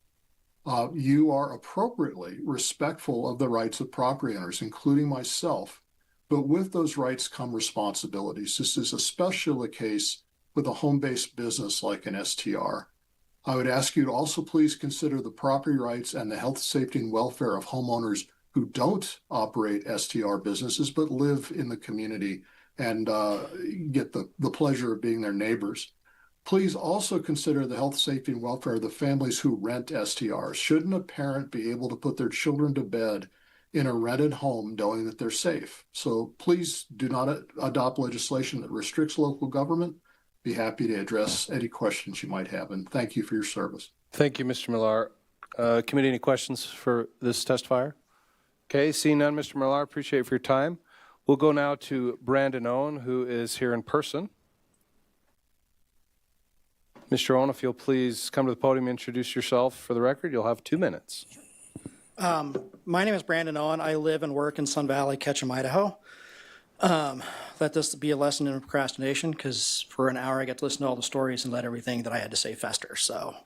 You are appropriately respectful of the rights of property owners, including myself, but with those rights come responsibilities. This is especially the case with a home-based business like an STR. I would ask you to also please consider the property rights and the health, safety, and welfare of homeowners who don't operate STR businesses but live in the community and get the pleasure of being their neighbors. Please also consider the health, safety, and welfare of the families who rent STRs. Shouldn't a parent be able to put their children to bed in a rented home knowing that they're safe? So please do not adopt legislation that restricts local government. Be happy to address any questions you might have, and thank you for your service. Thank you, Mr. Millar. Committee, any questions for this testifier? Okay, seeing none, Mr. Millar, appreciate it for your time. We'll go now to Brandon Owen, who is here in person. Mr. Owen, if you'll please come to the podium and introduce yourself for the record, you'll have 2 minutes. My name is Brandon Owen. I live and work in Sun Valley, Ketchum, Idaho. Let this be a lesson in procrastination, because for an hour I get to listen to all the stories and let everything that I had to say fester. So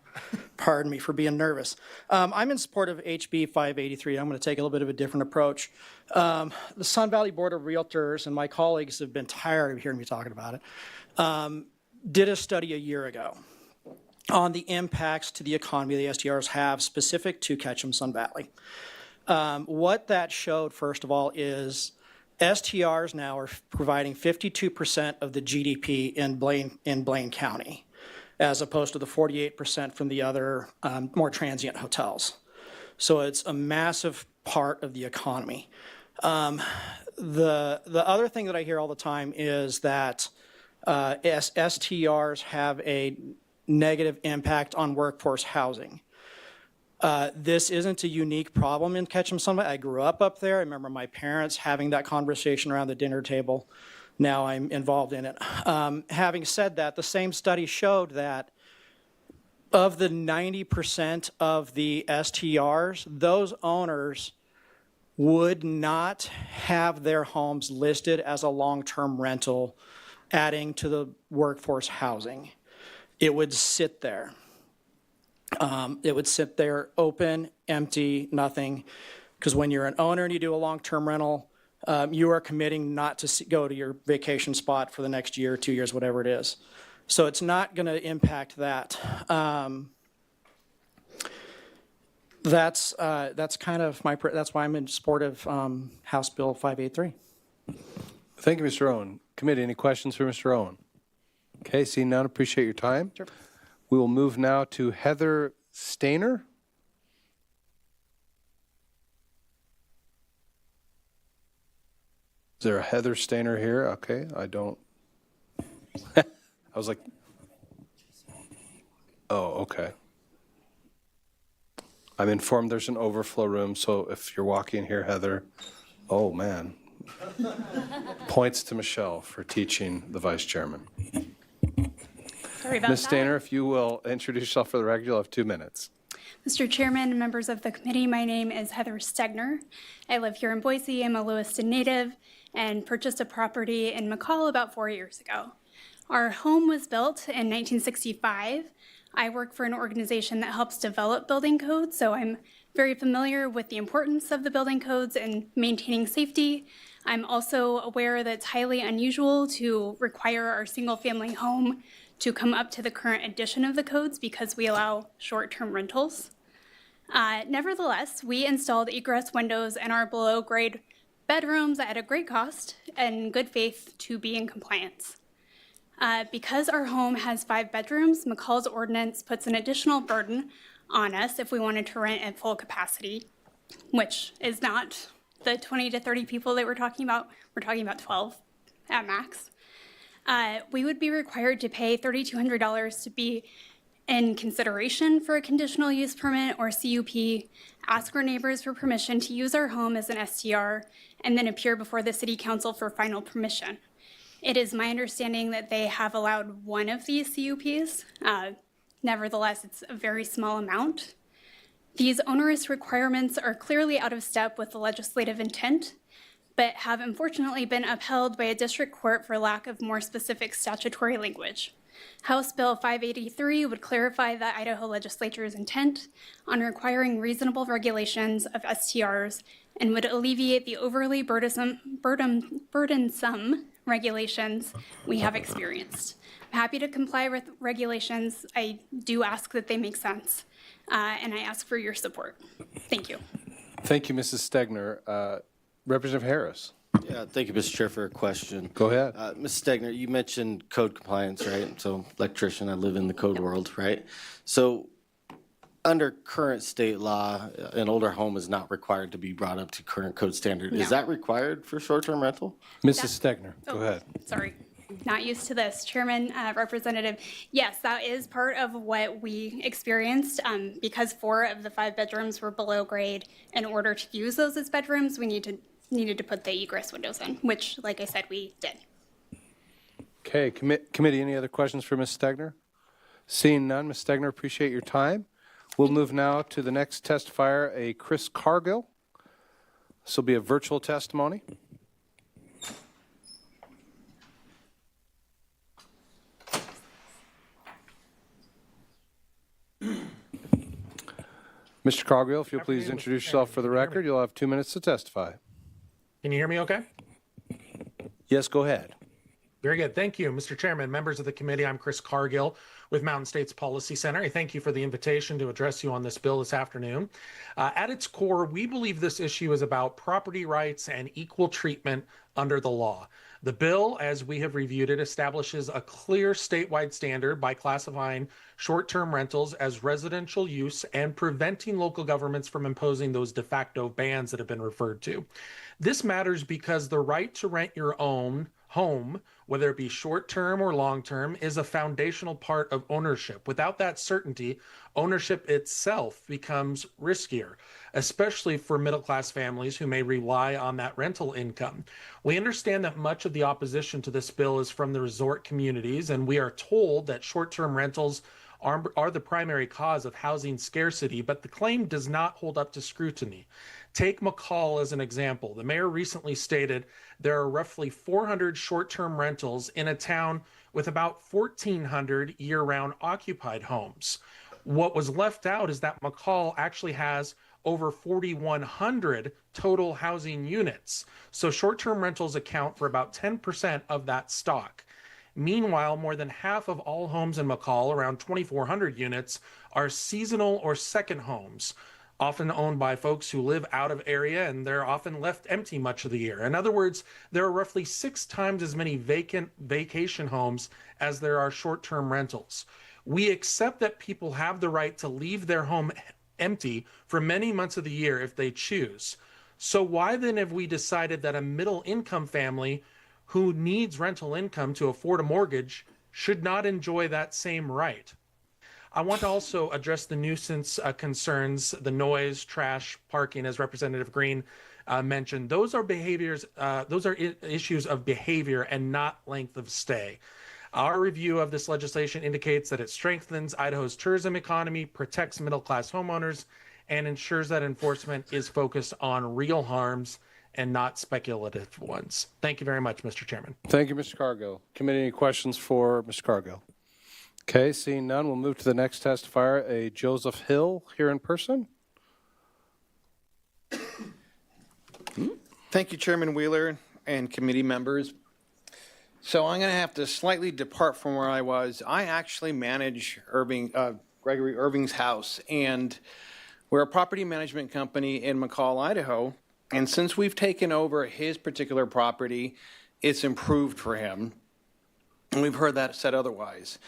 pardon me for being nervous. I'm in support of HB 583. I'm going to take a little bit of a different approach. The Sun Valley Board of Realtors and my colleagues have been tired of hearing me talking about it. Did a study a year ago on the impacts to the economy the STRs have specific to Ketchum, Sun Valley. What that showed, first of all, is STRs now are providing 52% of the GDP in Blaine County, as opposed to the 48% from the other more transient hotels. So it's a massive part of the economy. The other thing that I hear all the time is that STRs have a negative impact on workforce housing. This isn't a unique problem in Ketchum, Sun Valley. I grew up there. I remember my parents having that conversation around the dinner table. now I'm involved in it. Having said that, the same study showed that of the 90% of the STRs, those owners would not have their homes listed as a long-term rental, adding to the workforce housing. It would sit there. It would sit there open, empty, nothing. Because when you're an owner and you do a long-term rental, you are committing not to go to your vacation spot for the next year, 2 years, whatever it is. So it's not going to impact that. That's kind of that's why I'm in support of House Bill 583. Thank you, Mr. Owen. Committee, any questions for Mr. Owen? Okay, seeing none, appreciate your time. Sure. We will move now to Heather Stainer. Is there a Heather Stainer here? Okay, I don't. I was like, oh, okay. I'm informed there's an overflow room, so if you're walking here, Heather, oh, man. Points to Michelle for teaching the vice chairman. Sorry about Ms. that. Stainer, if you will introduce yourself for the record, you'll have 2 minutes. Mr. Chairman and members of the committee, my name is Heather Stegner. I live here in Boise. I'm a Lewiston native and purchased a property in McCall about 4 years ago. Our home was built in 1965. I work for an organization that helps develop building codes, so I'm very familiar with the importance of the building codes and maintaining safety. I'm also aware that it's highly unusual to require our single-family home to come up to the current edition of the codes because we allow short-term rentals. Nevertheless, we installed egress windows in our below-grade bedrooms at a great cost and good faith to be in compliance. Because our home has 5 bedrooms, McCall's ordinance puts an additional burden on us if we wanted to rent at full capacity, which is not the 20 to 30 people that we're talking about. We're talking about 12 at max. We would be required to pay $3,200 to be in consideration for a conditional use permit or CUP, ask our neighbors for permission to use our home as an STR, and then appear before the city council for final permission. It is my understanding that they have allowed one of these CUPs. Nevertheless, it's a very small amount. These onerous requirements are clearly out of step with the legislative intent, but have unfortunately been upheld by a district court for lack of more specific statutory language. House Bill 583 would clarify the Idaho legislature's intent on requiring reasonable regulations of STRs and would alleviate the overly burdensome regulations we have experienced. I'm happy to comply with regulations. I do ask that they make sense, and I ask for your support. Thank you. Thank you, Mrs. Stegner. Representative Harris. Yeah, thank you, Mr. Chair, for a question. Go ahead. Ms. Stegner, you mentioned code compliance, right? So electrician, I live in the code world, right? So under current state law, an older home is not required to be brought up to current code standard. No. Is that required for short-term rental? Mrs. Stegner, go ahead. Sorry, not used to this. Chairman, Representative, yes, that is part of what we experienced. Because 4 of the 5 bedrooms were below grade, in order to use those as bedrooms, we needed to put the egress windows in, which, like I said, we did. Okay, committee, any other questions for Ms. Stegner? Seeing none, Ms. Stegner, appreciate your time. We'll move now to the next testifier, a Chris Cargill. This will be a virtual testimony. Mr. Cargill, if you'll please introduce yourself for the record, you'll have 2 minutes to testify. Can you hear me okay? Yes, go ahead. Very good. Thank you, Mr. Chairman, members of the committee. I'm Chris Cargill with Mountain States Policy Center. I thank you for the invitation to address you on this bill this afternoon. At its core, we believe this issue is about property rights and equal treatment under the law. The bill, as we have reviewed it, establishes a clear statewide standard by classifying short-term rentals as residential use and preventing local governments from imposing those de facto bans that have been referred to. This matters because the right to rent your own home, whether it be short-term or long-term, is a foundational part of ownership. Without that certainty, ownership itself becomes riskier, especially for middle-class families who may rely on that rental income. We understand that much of the opposition to this bill is from the resort communities, and we are told that short-term rentals are the primary cause of housing scarcity, but the claim does not hold up to scrutiny. Take McCall as an example. The mayor recently stated there are roughly 400 short-term rentals in a town with about 1,400 year-round occupied homes. What was left out is that McCall actually has over 4,100 total housing units. So short-term rentals account for about 10% of that stock. Meanwhile, more than half of all homes in McCall, around 2,400 units, are seasonal or second homes, often owned by folks who live out of area, and they're often left empty much of the year. In other words, there are roughly 6 times as many vacant vacation homes as there are short-term rentals. We accept that people have the right to leave their home empty for many months of the year if they choose. So why then have we decided that a middle-income family who needs rental income to afford a mortgage should not enjoy that same right? I want to also address the nuisance concerns, the noise, trash, parking, as Representative Green mentioned. Those are issues of behavior and not length of stay. Our review of this legislation indicates that it strengthens Idaho's tourism economy, protects middle-class homeowners, and ensures that enforcement is focused on real harms and not speculative ones. Thank you very much, Mr. Chairman. Thank you, Mr. Cargill. Committee, any questions for Mr. Cargill? Okay, seeing none, we'll move to the next testifier, a Joseph Hill, here in person. Thank you, Chairman Wheeler and committee members. So I'm going to have to slightly depart from where I was. I actually manage Gregory Irving's house, and we're a property management company in McCall, Idaho. And since we've taken over his particular property, it's improved for him. And we've heard that said otherwise.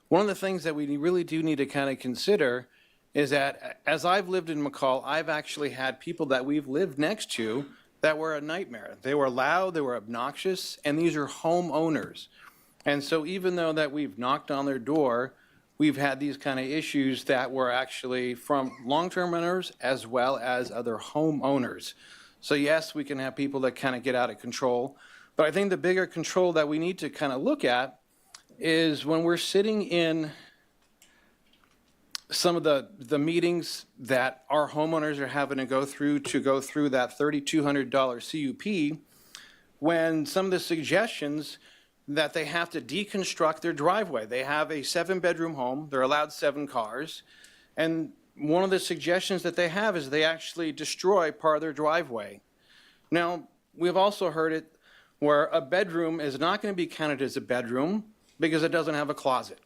One of the things that we really do need to kind of consider is that as I've lived in McCall, I've actually had people that we've lived next to that were a nightmare. They were loud, they were obnoxious, and these are homeowners. And so even though that we've knocked on their door, we've had these kind of issues that were actually from long-term renters as well as other homeowners. So yes, we can have people that kind of get out of control, but I think the bigger control that we need to kind of look at is when we're sitting in some of the meetings that our homeowners are having to go through that $3,200 CUP, when some of the suggestions that they have to deconstruct their driveway. They have a 7-bedroom home, they're allowed 7 cars, and one of the suggestions that they have is they actually destroy part of their driveway. Now, we've also heard it where a bedroom is not going to be counted as a bedroom because it doesn't have a closet.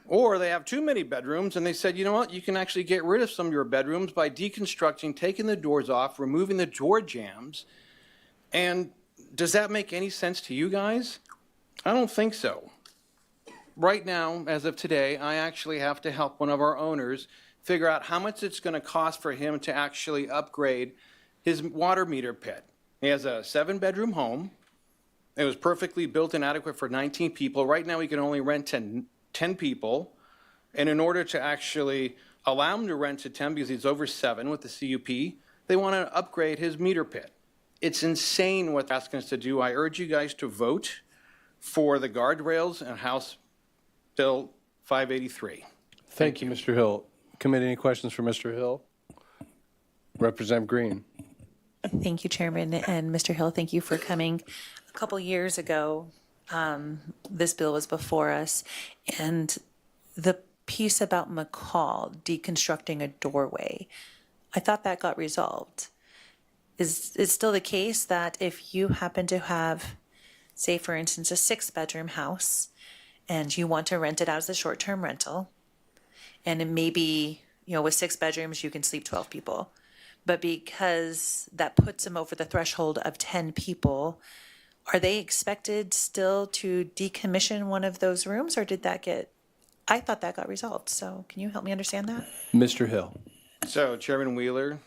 Or they have too many bedrooms, and they said, you know what, you can actually get rid of some of your bedrooms by deconstructing, taking the doors off, removing the door jambs. And does that make any sense to you guys? I don't think so. Right now, as of today, I actually have to help one of our owners figure out how much it's going to cost for him to actually upgrade his water meter pit. He has a 7-bedroom home. It was perfectly built and adequate for 19 people. Right now, he can only rent 10 people. And in order to actually allow him to rent to 10 because he's over 7 with the CUP, they want to upgrade his meter pit. It's insane what they're asking us to do. I urge you guys to vote for the guardrails and House Bill 583. Thank you, Mr. Hill. Committee, any questions for Mr. Hill? Representative Green. Thank you, Chairman. And Mr. Hill, thank you for coming. A couple years ago, this bill was before us, and the piece about McCall deconstructing a doorway, I thought that got resolved. Is it still the case that if you happen to have, say for instance, a 6-bedroom house and you want to rent it out as a short-term rental, and it maybe, with 6 bedrooms, you can sleep 12 people, but because that puts them over the threshold of 10 people, are they expected still to decommission one of those rooms, or did that I thought that got resolved. So can you help me understand that? Mr. Hill. So Chairman Wheeler,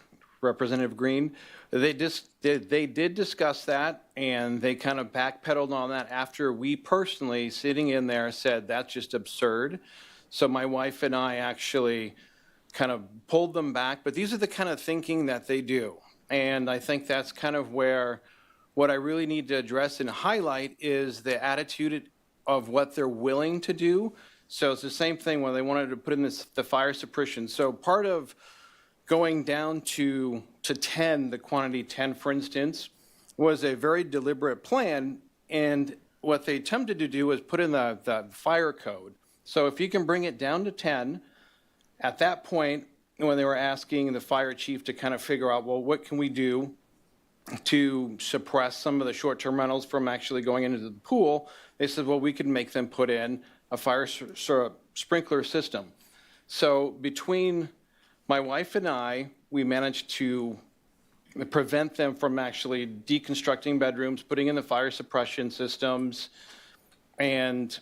Representative Green. They did discuss that, and they kind of backpedaled on that after we personally, sitting in there, said that's just absurd. So my wife and I actually kind of pulled them back, but these are the kind of thinking that they do. And I think that's kind of where what I really need to address and highlight is the attitude of what they're willing to do. So it's the same thing when they wanted to put in the fire suppression. So part of going down to 10, the quantity 10, for instance, was a very deliberate plan. And what they attempted to do was put in the fire code. So if you can bring it down to 10, at that point, when they were asking the fire chief to kind of figure out, well, what can we do to suppress some of the short-term rentals from actually going into the pool, they said, well, we could make them put in a fire sprinkler system. So between my wife and I, we managed to prevent them from actually deconstructing bedrooms, putting in the fire suppression systems, and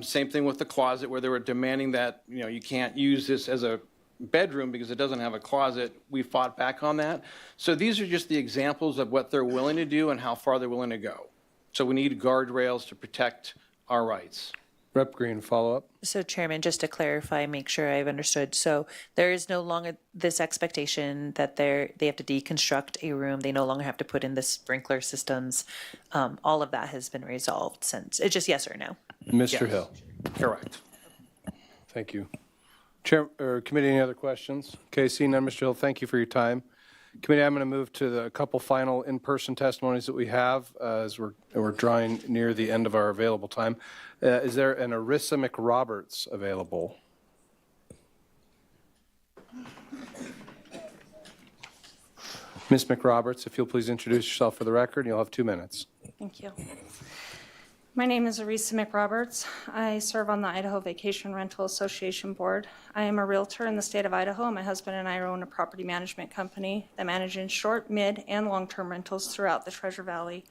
same thing with the closet where they were demanding that, you can't use this as a bedroom because it doesn't have a closet. We fought back on that. So these are just the examples of what they're willing to do and how far they're willing to go. So we need guardrails to protect our rights. Rep. Green, follow up. So Chairman, just to clarify, make sure I've understood. So there is no longer this expectation that they have to deconstruct a room. They no longer have to put in the sprinkler systems. All of that has been resolved since. It's just yes or no. Mr. Hill. Correct. Thank you. Chair, or committee, any other questions? Okay, seeing none, Mr. Hill, thank you for your time. Committee, I'm going to move to the couple final in-person testimonies that we have as we're drawing near the end of our available time. Is there an Arissa McRoberts available? Ms. McRoberts, if you'll please introduce yourself for the record, you'll have 2 minutes. Thank you. My name is Arissa McRoberts. I serve on the Idaho Vacation Rental Association Board. I am a realtor in the state of Idaho. My husband and I own a property management company that manages short, mid, and long-term rentals throughout the Treasure Valley.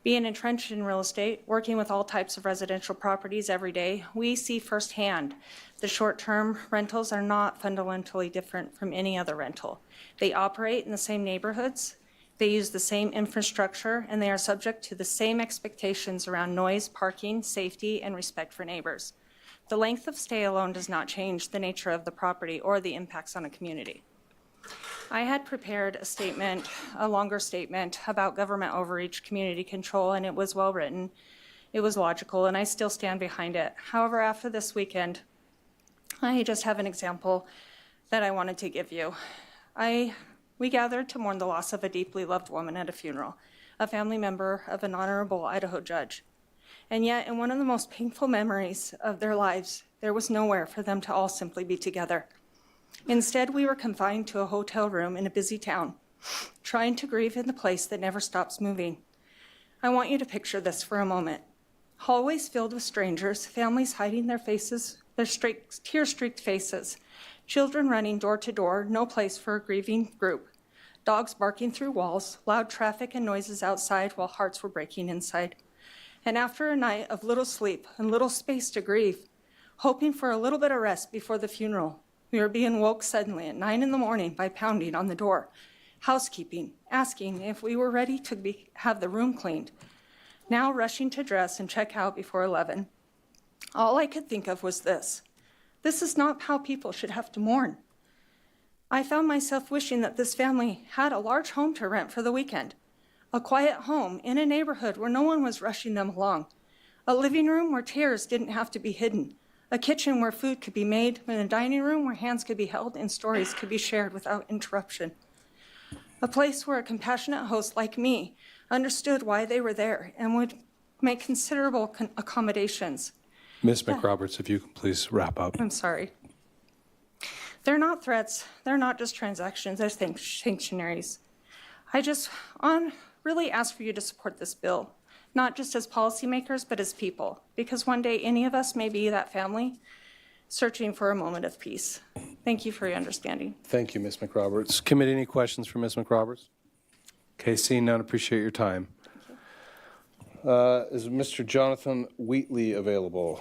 Being entrenched in real estate, working with all types of residential properties every day, we see firsthand the short-term rentals are not fundamentally different from any other rental. They operate in the same neighborhoods. They use the same infrastructure, and they are subject to the same expectations around noise, parking, safety, and respect for neighbors. The length of stay alone does not change the nature of the property or the impacts on a community. I had prepared a statement, a longer statement about government overreach, community control, and it was well written. It was logical, and I still stand behind it. However, after this weekend, I just have an example that I wanted to give you. We gathered to mourn the loss of a deeply loved woman at a funeral, a family member of an honorable Idaho judge. And yet, in one of the most painful memories of their lives, there was nowhere for them to all simply be together. Instead, we were confined to a hotel room in a busy town, trying to grieve in the place that never stops moving. I want you to picture this for a moment. Hallways filled with strangers, families hiding their faces, their tear-streaked faces, children running door to door, no place for a grieving group, dogs barking through walls, loud traffic and noises outside while hearts were breaking inside. And after a night of little sleep and little space to grieve, hoping for a little bit of rest before the funeral, we were being woke suddenly at 9 a.m. by pounding on the door, housekeeping, asking if we were ready to have the room cleaned, now rushing to dress and check out before 11. All I could think of was this. This is not how people should have to mourn. I found myself wishing that this family had a large home to rent for the weekend, a quiet home in a neighborhood where no one was rushing them along, a living room where tears didn't have to be hidden, a kitchen where food could be made, and a dining room where hands could be held and stories could be shared without interruption. A place where a compassionate host like me understood why they were there and would make considerable accommodations. Ms. McRoberts, if you can please wrap up. I'm sorry. They're not threats. They're not just transactions. They're sanctuaries. I just really ask for you to support this bill, not just as policymakers, but as people, because one day any of us may be that family searching for a moment of peace. Thank you for your understanding. Thank you, Ms. McRoberts. Committee, any questions for Ms. McRoberts? Okay, seeing none, appreciate your time. Is Mr. Jonathan Wheatley available?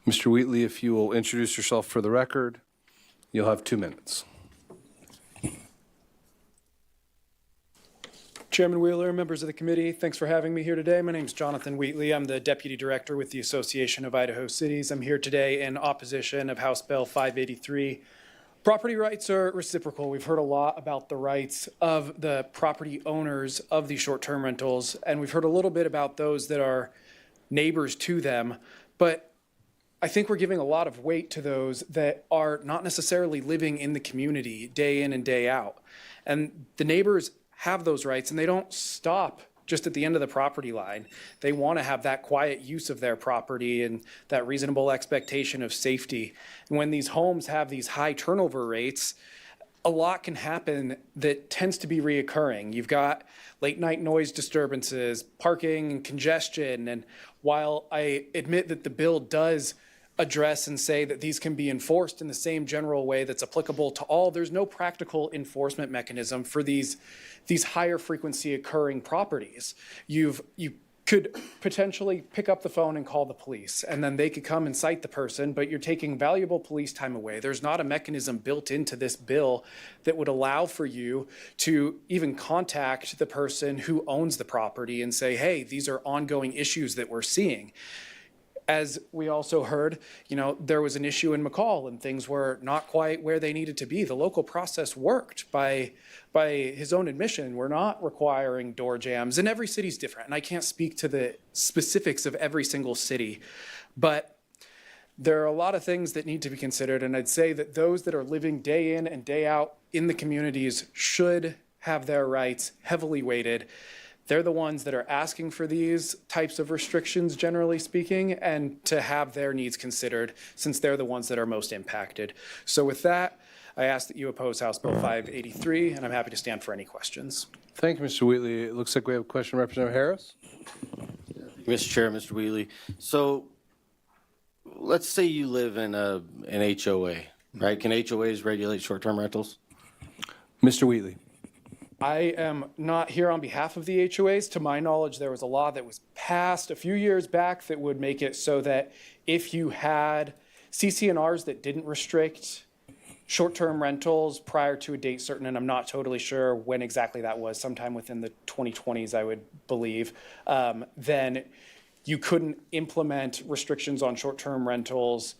Mr. Wheatley, if you will introduce yourself for the record, You'll have 2 minutes. Chairman Wheeler, members of the committee, thanks for having me here today. My name is Jonathan Wheatley. I'm the Deputy Director with the Association of Idaho Cities. I'm here today in opposition of House Bill 583. Property rights are reciprocal. We've heard a lot about the rights of the property owners of these short-term rentals, and we've heard a little bit about those that are neighbors to them. But I think we're giving a lot of weight to those that are not necessarily living in the community day in and day out. And the neighbors have those rights, and they don't stop just at the end of the property line. They want to have that quiet use of their property and that reasonable expectation of safety. And when these homes have these high turnover rates, a lot can happen that tends to be reoccurring. You've got late night noise disturbances, parking and congestion. And while I admit that the bill does address and say that these can be enforced in the same general way that's applicable to all, there's no practical enforcement mechanism for these higher frequency occurring properties. You could potentially pick up the phone and call the police, and then they could come and cite the person, but you're taking valuable police time away. There's not a mechanism built into this bill that would allow for you to even contact the person who owns the property and say, hey, these are ongoing issues that we're seeing. As we also heard, there was an issue in McCall and things were not quite where they needed to be. The local process worked by his own admission. We're not requiring door jams, and every city's different. And I can't speak to the specifics of every single city, but there are a lot of things that need to be considered. And I'd say that those that are living day in and day out in the communities should have their rights heavily weighted. They're the ones that are asking for these types of restrictions, generally speaking, and to have their needs considered since they're the ones that are most impacted. So with that, I ask that you oppose House Bill 583, and I'm happy to stand for any questions. Thank you, Mr. Wheatley. It looks like we have a question, Representative Harris. Mr. Chair, Mr. Wheatley. So let's say you live in an HOA, right? Can HOAs regulate short-term rentals? Mr. Wheatley. I am not here on behalf of the HOAs. To my knowledge, there was a law that was passed a few years back that would make it so that if you had CC&Rs that didn't restrict short-term rentals prior to a date certain, and I'm not totally sure when exactly that was, sometime within the 2020s, I would believe, then you couldn't implement restrictions on short-term rentals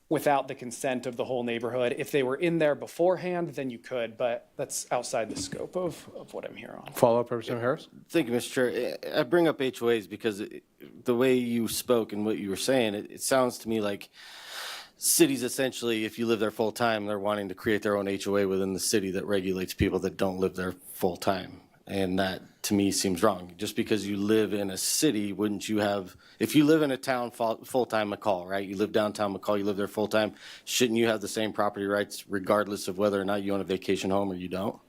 without the consent of the whole neighborhood. If they were in there beforehand, then you could, but that's outside the scope of what I'm here on. Follow-up, Representative Harris. Thank you, Mr. Chair. I bring up HOAs because the way you spoke and what you were saying, it sounds to me like cities essentially, if you live there full time, they're wanting to create their own HOA within the city that regulates people that don't live there full time. And that to me seems wrong. Just because you live in a city, wouldn't you have, if you live in a town full-time McCall, right? You live downtown McCall, you live there full-time, shouldn't you have the same property rights regardless of whether or not you own a vacation home or you don't?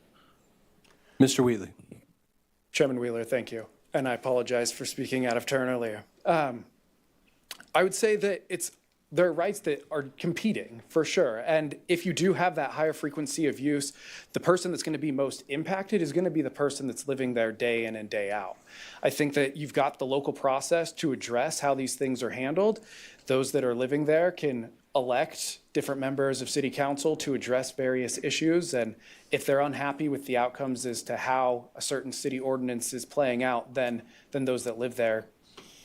Mr. Wheatley. Chairman Wheeler, thank you. And I apologize for speaking out of turn earlier. I would say that there are rights that are competing, for sure. And if you do have that higher frequency of use, the person that's going to be most impacted is going to be the person that's living there day in and day out. I think that you've got the local process to address how these things are handled. Those that are living there can elect different members of city council to address various issues. And if they're unhappy with the outcomes as to how a certain city ordinance is playing out, then those that live there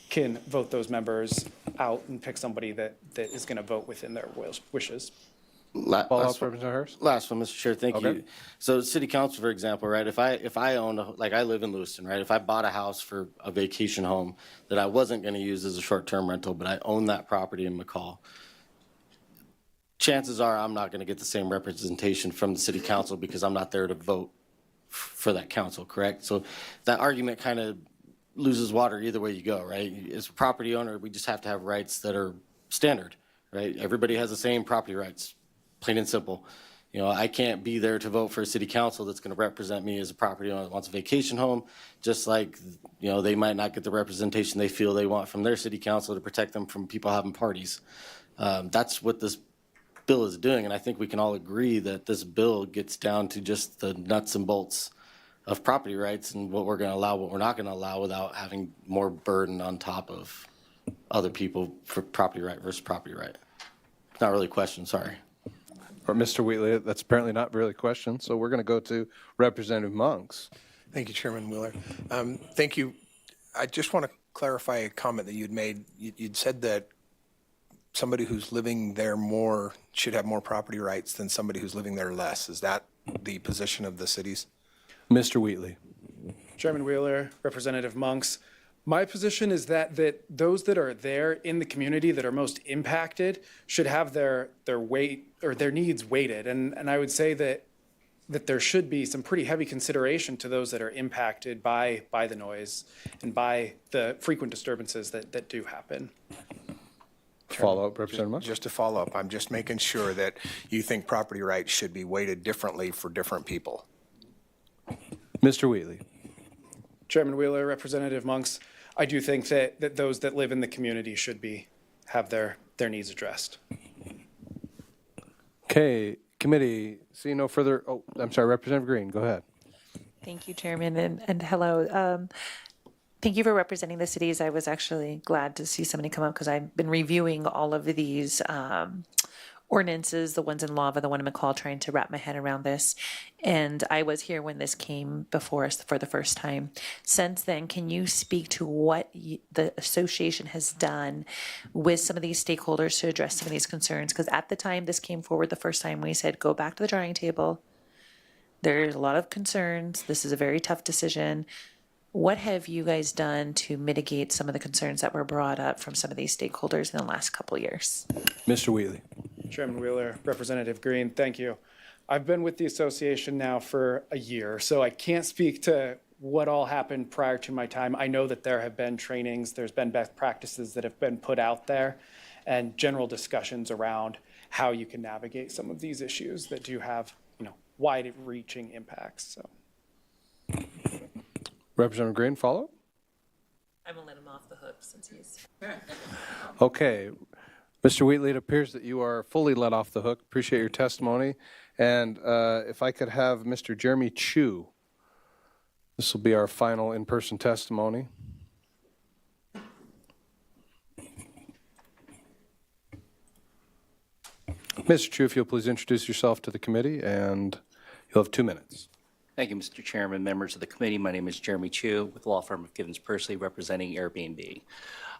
can vote those members out and pick somebody that is going to vote within their wishes. Last one, Mr. Chair. Thank you. So city council, for example, right? If I own, like I live in Lewiston, right? If I bought a house for a vacation home that I wasn't going to use as a short-term rental, but I own that property in McCall, chances are I'm not going to get the same representation from the city council because I'm not there to vote for that council, correct? So that argument kind of loses water either way you go, right? As a property owner, we just have to have rights that are standard, right? Everybody has the same property rights, plain and simple. I can't be there to vote for a city council that's going to represent me as a property owner that wants a vacation home, just like, they might not get the representation they feel they want from their city council to protect them from people having parties. That's what this bill is doing, and I think we can all agree that this bill gets down to just the nuts and bolts of property rights and what we're going to allow, what we're not going to allow without having more burden on top of other people for property right versus property right. It's not really a question, sorry. All for Mr. Wheatley. That's apparently not really a question, so we're going to go to Representative Monks. Thank you, Chairman Wheeler. Thank you. I just want to clarify a comment that you'd made. You'd said that somebody who's living there more should have more property rights than somebody who's living there less. Is that the position of the cities? Mr. Wheatley. Chairman Wheeler, Representative Monks, my position is that those that are there in the community that are most impacted should have their weight or their needs weighted. And I would say that there should be some pretty heavy consideration to those that are impacted by the noise and by the frequent disturbances that do happen. Follow up, Representative Monks. Just to follow up, I'm just making sure that you think property rights should be weighted differently for different people. Mr. Wheatley. Chairman Wheeler, Representative Monks, I do think that those that live in the community should have their needs addressed. Okay, committee, see no further, oh, I'm sorry, Representative Green, go ahead. Thank you, Chairman, and hello. Thank you for representing the cities. I was actually glad to see somebody come up because I've been reviewing all of these ordinances, the ones in Lava, the one in McCall, trying to wrap my head around this. And I was here when this came before us for the first time. Since then, can you speak to what the association has done with some of these stakeholders to address some of these concerns? Because at the time this came forward the first time, we said, go back to the drawing table. There's a lot of concerns. This is a very tough decision. What have you guys done to mitigate some of the concerns that were brought up from some of these stakeholders in the last couple of years? Mr. Wheatley. Chairman Wheeler, Representative Green, thank you. I've been with the association now for a year, so I can't speak to what all happened prior to my time. I know that there have been trainings, there's been best practices that have been put out there, and general discussions around how you can navigate some of these issues that do have, wide-reaching impacts. So. Representative Green, follow? I'm going to let him off the hook since he's... Okay. Mr. Wheatley, it appears that you are fully let off the hook. Appreciate your testimony. And if I could have Mr. Jeremy Chu, this will be our final in-person testimony. Mr. Chu, if you'll please introduce yourself to the committee, and you'll have 2 minutes. Thank you, Mr. Chairman, members of the committee. My name is Jeremy Chu with the law firm of Givens Persley, representing Airbnb.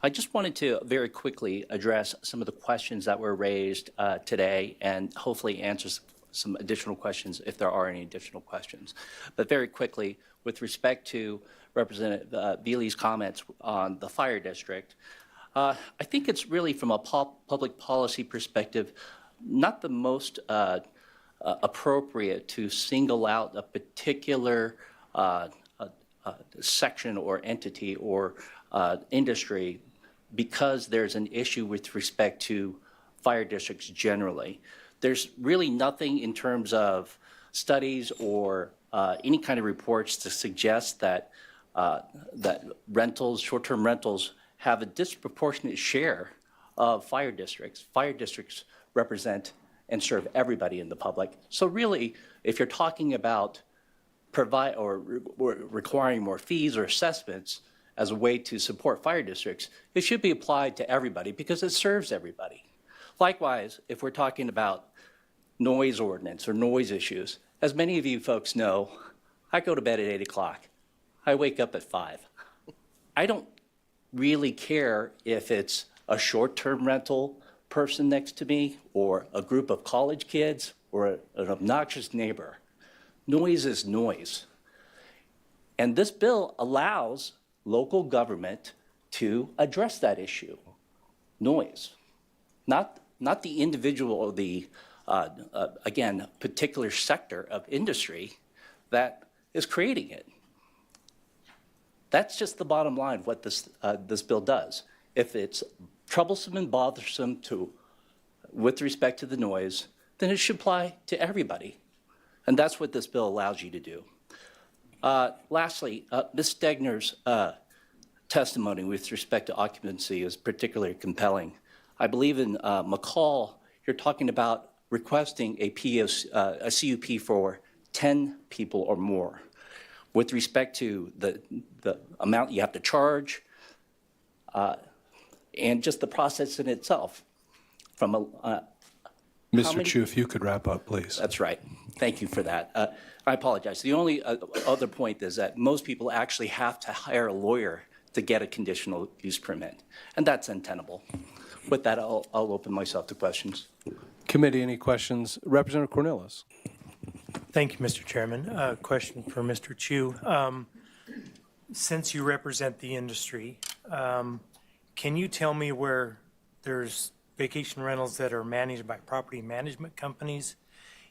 I just wanted to very quickly address some of the questions that were raised today and hopefully answer some additional questions if there are any additional questions. But very quickly, with respect to Representative Veely's comments on the fire district, I think it's really from a public policy perspective, not the most appropriate to single out a particular section or entity or industry because there's an issue with respect to fire districts generally. There's really nothing in terms of studies or any kind of reports to suggest that rentals, short-term rentals, have a disproportionate share of fire districts. Fire districts represent and serve everybody in the public. So really, if you're talking about requiring more fees or assessments as a way to support fire districts, it should be applied to everybody because it serves everybody. Likewise, if we're talking about noise ordinance or noise issues, as many of you folks know, I go to bed at 8 o'clock. I wake up at 5. I don't really care if it's a short-term rental person next to me or a group of college kids or an obnoxious neighbor. Noise is noise. And this bill allows local government to address that issue. Noise. Not the individual or the, again, particular sector of industry that is creating it. That's just the bottom line of what this bill does. If it's troublesome and bothersome with respect to the noise, then it should apply to everybody. And that's what this bill allows you to do. Lastly, Ms. Stegner's testimony with respect to occupancy is particularly compelling. I believe in McCall, you're talking about requesting a CUP for 10 people or more. With respect to the amount you have to charge, and just the process in itself. From How Mr. many- Chu, if you could wrap up, please. That's right. Thank you for that. I apologize. The only other point is that most people actually have to hire a lawyer to get a conditional use permit, and that's untenable. With that, I'll open myself to questions. Committee, any questions? Representative Cornelius. Thank you, Mr. Chairman. Question for Mr. Chu. Since you represent the industry, can you tell me where there's vacation rentals that are managed by property management companies?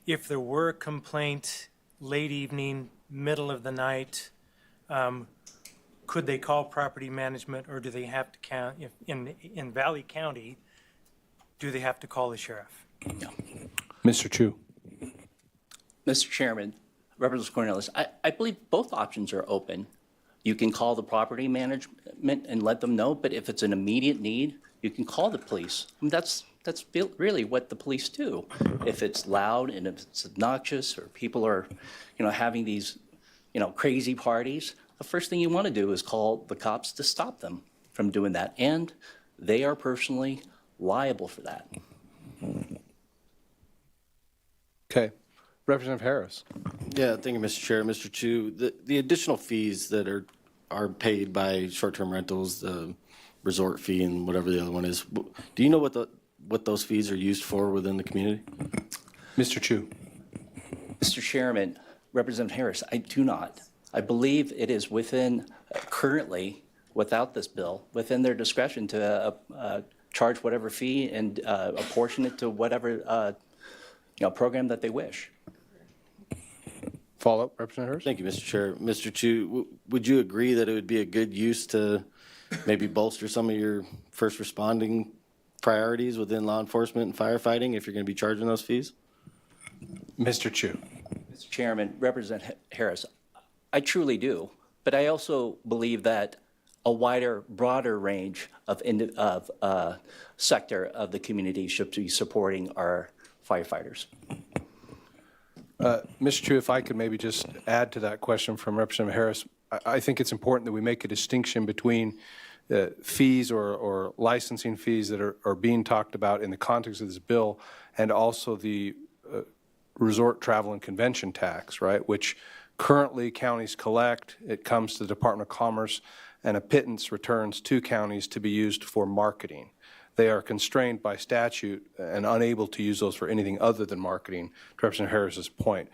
If there were a complaint late evening, middle of the night, could they call property management, or do they have to count, if in Valley County, do they have to call the sheriff? Mr. Chu. Mr. Chairman, Representative Cornelius, I believe both options are open. You can call the property management and let them know, but if it's an immediate need, you can call the police. I mean, that's really what the police do. If it's loud and if it's obnoxious, or people are, having these, crazy parties, the first thing you want to do is call the cops to stop them from doing that, and they are personally liable for that. Okay. Representative Harris. Yeah, thank you, Mr. Chair. Mr. Chu, the additional fees that are paid by short-term rentals, the resort fee and whatever the other one is, do you know what those fees are used for within the community? Mr. Chu. Mr. Chairman, Representative Harris, I do not. I believe it is within, currently, without this bill, within their discretion to charge whatever fee and apportion it to whatever program that they wish. Follow-up, Representative Harris? Thank you, Mr. Chair. Mr. Chu, would you agree that it would be a good use to maybe bolster some of your first responding priorities within law enforcement and firefighting if you're going to be charging those fees? Mr. Chu. Mr. Chairman, Representative Harris, I truly do, but I also believe that a wider, broader range of sector of the community should be supporting our firefighters. Mr. Chu, if I could maybe just add to that question from Representative Harris, I think it's important that we make a distinction between fees or licensing fees that are being talked about in the context of this bill, and also the resort travel and convention tax, right, which currently counties collect. It comes to the Department of Commerce, and a pittance returns to counties to be used for marketing. They are constrained by statute and unable to use those for anything other than marketing, to Representative Harris's point.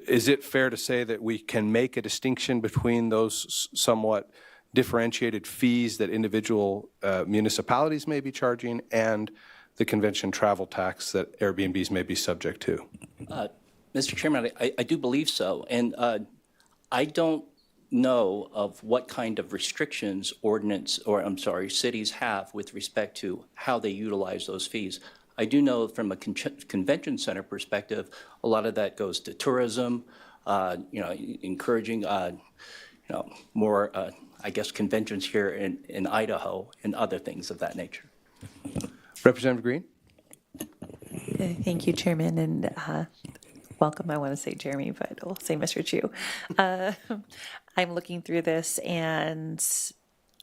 Is it fair to say that we can make a distinction between those somewhat differentiated fees that individual municipalities may be charging and the convention travel tax that Airbnbs may be subject to? Mr. Chairman, I do believe so. And I don't know of what kind of restrictions cities have with respect to how they utilize those fees. I do know from a convention center perspective, a lot of that goes to tourism, encouraging, more, conventions here in Idaho and other things of that nature. Representative Green. Thank you, Chairman, and welcome. I want to say Jeremy, but I'll say Mr. Chu. I'm looking through this, and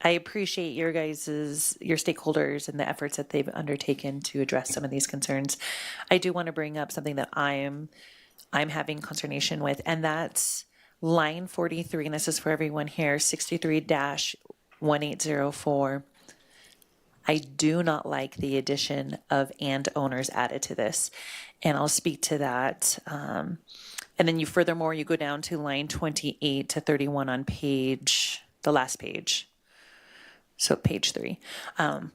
I appreciate your stakeholders and the efforts that they've undertaken to address some of these concerns. I do want to bring up something that I'm having consternation with, and that's line 43, and this is for everyone here, 63-1804. I do not like the addition of "and owners" added to this, and I'll speak to that. And then furthermore, you go down to line 28 to 31 on the last page. So page 3. Can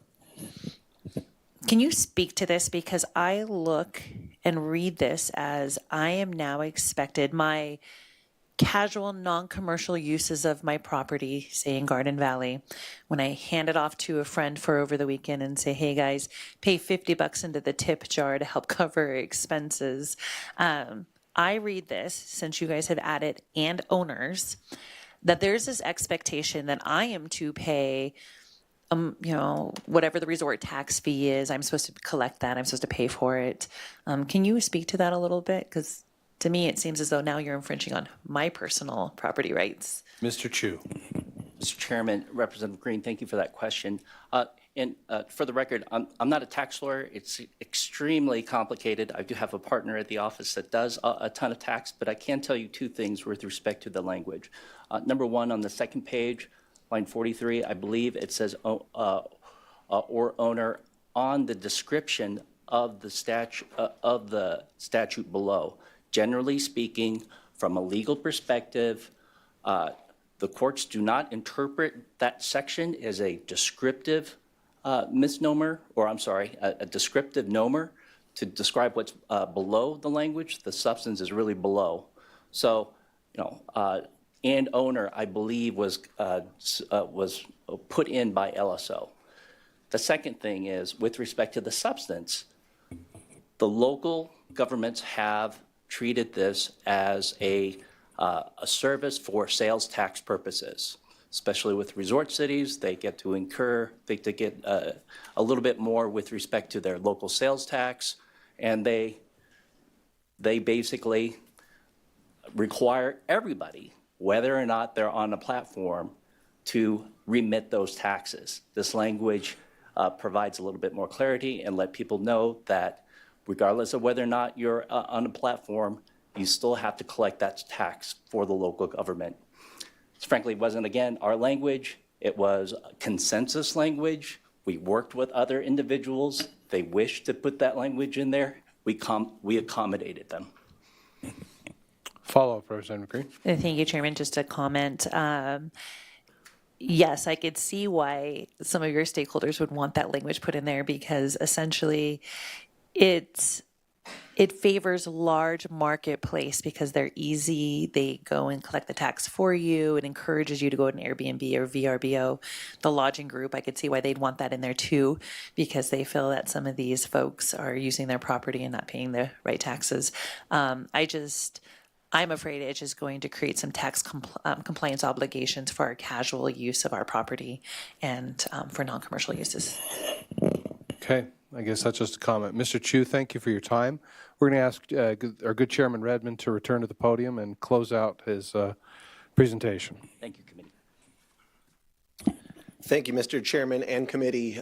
you speak to this? Because I look and read this as I am now expected, my casual, non-commercial uses of my property, say in Garden Valley, when I hand it off to a friend for over the weekend and say, hey guys, pay $50 into the tip jar to help cover expenses. I read this, since you guys have added "and owners," that there's this expectation that I am to pay, whatever the resort tax fee is. I'm supposed to collect that. I'm supposed to pay for it. Can you speak to that a little bit? Because to me, it seems as though now you're infringing on my personal property rights. Mr. Chu. Mr. Chairman, Representative Green, thank you for that question. And for the record, I'm not a tax lawyer. It's extremely complicated. I do have a partner at the office that does a ton of tax, but I can tell you two things with respect to the language. Number one, on the second page, line 43, I believe it says or owner on the description of the statute below. Generally speaking, from a legal perspective, the courts do not interpret that section as a descriptive misnomer, or I'm sorry, a descriptive nomer to describe what's below the language. The substance is really below. So, and owner, I believe, was put in by LSO. The second thing is, with respect to the substance, the local governments have treated this as a service for sales tax purposes, especially with resort cities. They get to get a little bit more with respect to their local sales tax, and they basically require everybody, whether or not they're on a platform, to remit those taxes. This language provides a little bit more clarity and let people know that regardless of whether or not you're on a platform, you still have to collect that tax for the local government. Frankly, it wasn't, again, our language. It was consensus language. We worked with other individuals. They wished to put that language in there. We accommodated them. Follow-up, Representative Green. Thank you, Chairman. Just a comment. Yes, I could see why some of your stakeholders would want that language put in there, because essentially it favors large marketplace because they're easy. They go and collect the tax for you. It encourages you to go to an Airbnb or VRBO. The lodging group, I could see why they'd want that in there too, because they feel that some of these folks are using their property and not paying the right taxes. I'm afraid it's just going to create some tax compliance obligations for our casual use of our property and for non-commercial uses. Okay, I guess that's just a comment. Mr. Chu, thank you for your time. We're going to ask our good Chairman Redmond to return to the podium and close out his presentation. Thank you, committee. Thank you, Mr. Chairman and committee.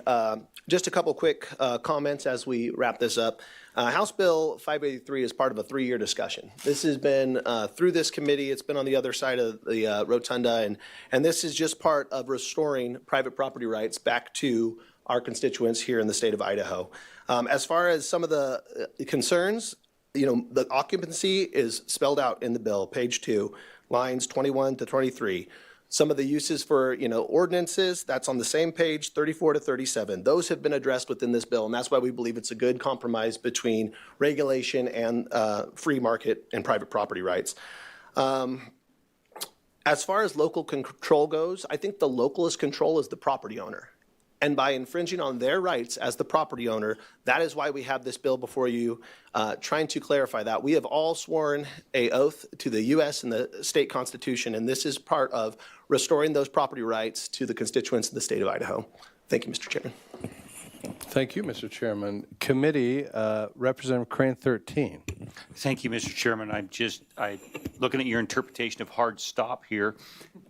Just a couple quick comments as we wrap this up. House Bill 583 is part of a 3-year discussion. This has been through this committee. It's been on the other side of the rotunda, and this is just part of restoring private property rights back to our constituents here in the state of Idaho. As far as some of the concerns, the occupancy is spelled out in the bill, page 2, lines 21 to 23. Some of the uses for, ordinances, that's on the same page, 34 to 37. Those have been addressed within this bill, and that's why we believe it's a good compromise between regulation and free market and private property rights. As far as local control goes, I think the localist control is the property owner. And by infringing on their rights as the property owner, that is why we have this bill before you, trying to clarify that. We have all sworn an oath to the U.S. and the state constitution, and this is part of restoring those property rights to the constituents of the state of Idaho. Thank you, Mr. Chairman. Thank you, Mr. Chairman. Committee, Representative Crane, 13. Thank you, Mr. Chairman. I'm looking at your interpretation of hard stop here,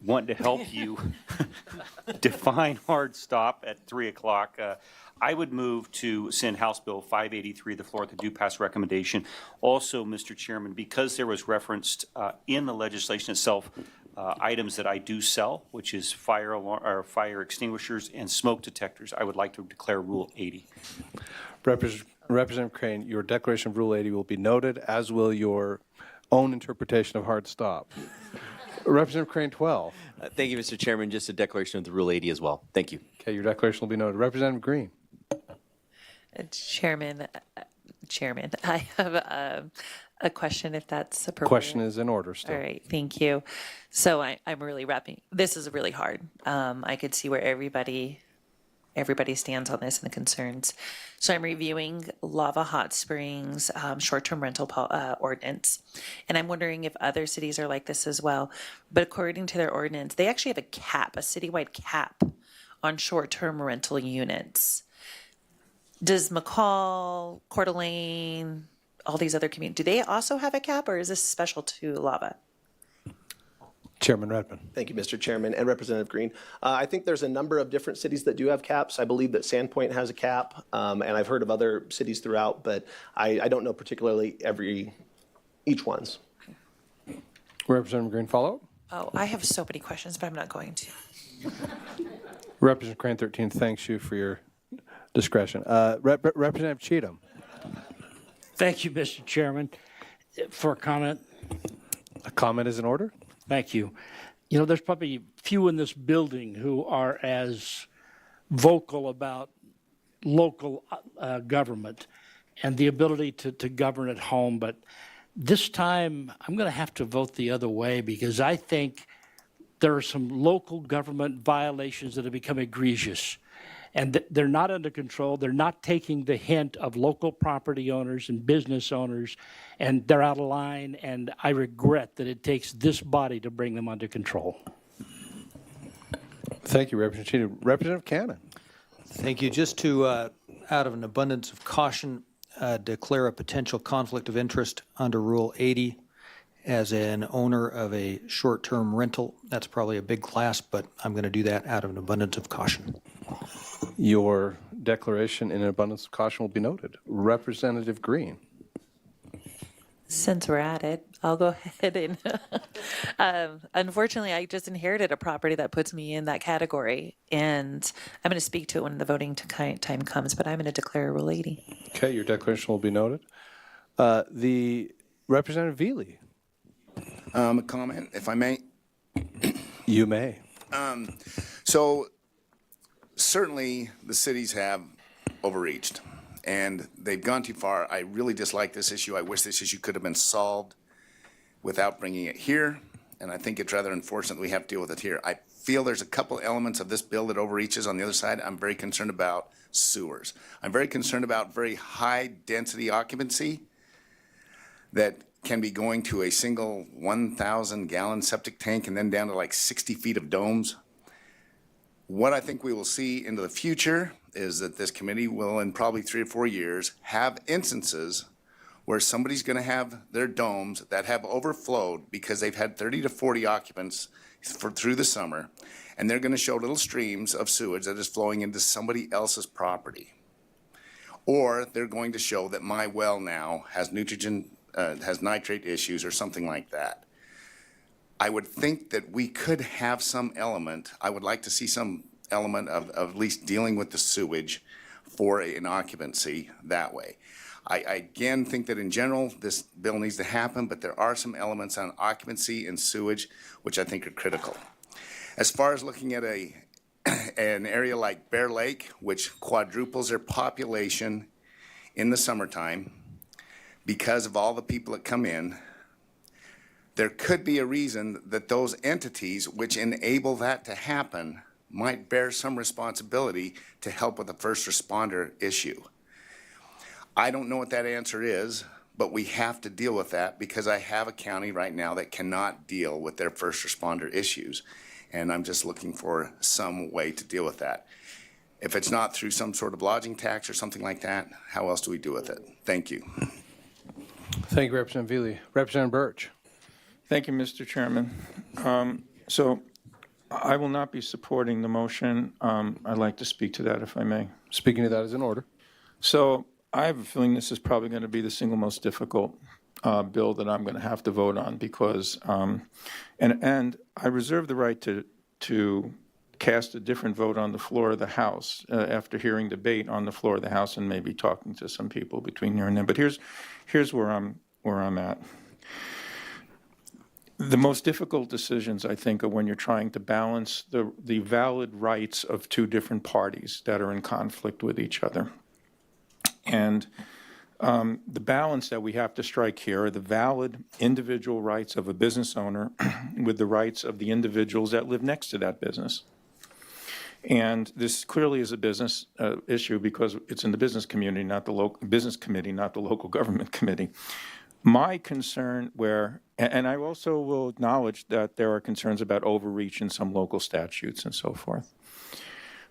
wanting to help you define hard stop at 3 o'clock. I would move to send House Bill 583 to the floor with a due pass recommendation. Also, Mr. Chairman, because there was referenced in the legislation itself items that I do sell, which is fire extinguishers and smoke detectors, I would like to declare Rule 80. Representative Crane, your declaration of Rule 80 will be noted, as will your own interpretation of hard stop. Representative Crane, 12. Thank you, Mr. Chairman. Just a declaration of the Rule 80 as well. Thank you. Okay, your declaration will be noted. Representative Green. Chairman, I have a question, if that's appropriate. Question is in order still. All right, thank you. So I'm really wrapping, this is really hard. I could see where everybody stands on this and the concerns. So I'm reviewing Lava Hot Springs short-term rental ordinance, and I'm wondering if other cities are like this as well. But according to their ordinance, they actually have a cap, a citywide cap on short-term rental units. Does McCall, Coeur d'Alene, all these other communities, do they also have a cap, or is this special to Lava? Chairman Redmond. Thank you, Mr. Chairman and Representative Green. I think there's a number of different cities that do have caps. I believe that Sandpoint has a cap, and I've heard of other cities throughout, but I don't know particularly each one's. Representative Green, follow-up? Oh, I have so many questions, but I'm not going to. Representative Crane 13 thanks you for your discretion. Representative Cheatham. Thank you, Mr. Chairman. For a comment. A comment is in order. Thank you. You know, there's probably few in this building who are as vocal about local government and the ability to govern at home. But this time, I'm going to have to vote the other way because I think there are some local government violations that have become egregious. And they're not under control. They're not taking the hint of local property owners and business owners, and they're out of line. And I regret that it takes this body to bring them under control. Thank you, Representative Cheatham. Representative Cannon. Thank you. Just to, out of an abundance of caution, declare a potential conflict of interest under Rule 80 as an owner of a short-term rental. That's probably a big class, but I'm going to do that out of an abundance of caution. Your declaration in an abundance of caution will be noted. Representative Green. Since we're at it, I'll go ahead and, unfortunately, I just inherited a property that puts me in that category, and I'm going to speak to it when the voting time comes, but I'm going to declare Rule 80. Okay, your declaration will be noted. The Representative Veely. A comment, if I may. You may. So certainly the cities have overreached and they've gone too far. I really dislike this issue. I wish this issue could have been solved without bringing it here. And I think it's rather unfortunate that we have to deal with it here. I feel there's a couple elements of this bill that overreaches. On the other side, I'm very concerned about sewers. I'm very concerned about very high density occupancy that can be going to a single 1,000 gallon septic tank and then down to like 60 feet of domes. What I think we will see into the future is that this committee will, in probably 3 or 4 years, have instances where somebody's going to have their domes that have overflowed because they've had 30 to 40 occupants through the summer, and they're going to show little streams of sewage that is flowing into somebody else's property. Or they're going to show that my well now has has nitrate issues or something like that. I would think that we could have some element, I would like to see some element of at least dealing with the sewage for an occupancy that way. I again think that in general this bill needs to happen, but there are some elements on occupancy and sewage which I think are critical. As far as looking at an area like Bear Lake, which quadruples their population in the summertime because of all the people that come in, there could be a reason that those entities which enable that to happen might bear some responsibility to help with the first responder issue. I don't know what that answer is, but we have to deal with that because I have a county right now that cannot deal with their first responder issues. And I'm just looking for some way to deal with that. If it's not through some sort of lodging tax or something like that, how else do we deal with it? Thank you. Thank you, Representative Veely. Representative Birch. Thank you, Mr. Chairman. So I will not be supporting the motion. I'd like to speak to that if I may. Speaking to that is in order. So I have a feeling this is probably going to be the single most difficult bill that I'm going to have to vote on because, and I reserve the right to cast a different vote on the floor of the House after hearing debate on the floor of the House and maybe talking to some people between here and then. But here's where I'm at. The most difficult decisions, I think, are when you're trying to balance the valid rights of two different parties that are in conflict with each other. And the balance that we have to strike here are the valid individual rights of a business owner with the rights of the individuals that live next to that business. And this clearly is a business issue because it's in the business community, not the local business committee, not the local government committee. My concern and I also will acknowledge that there are concerns about overreach in some local statutes and so forth.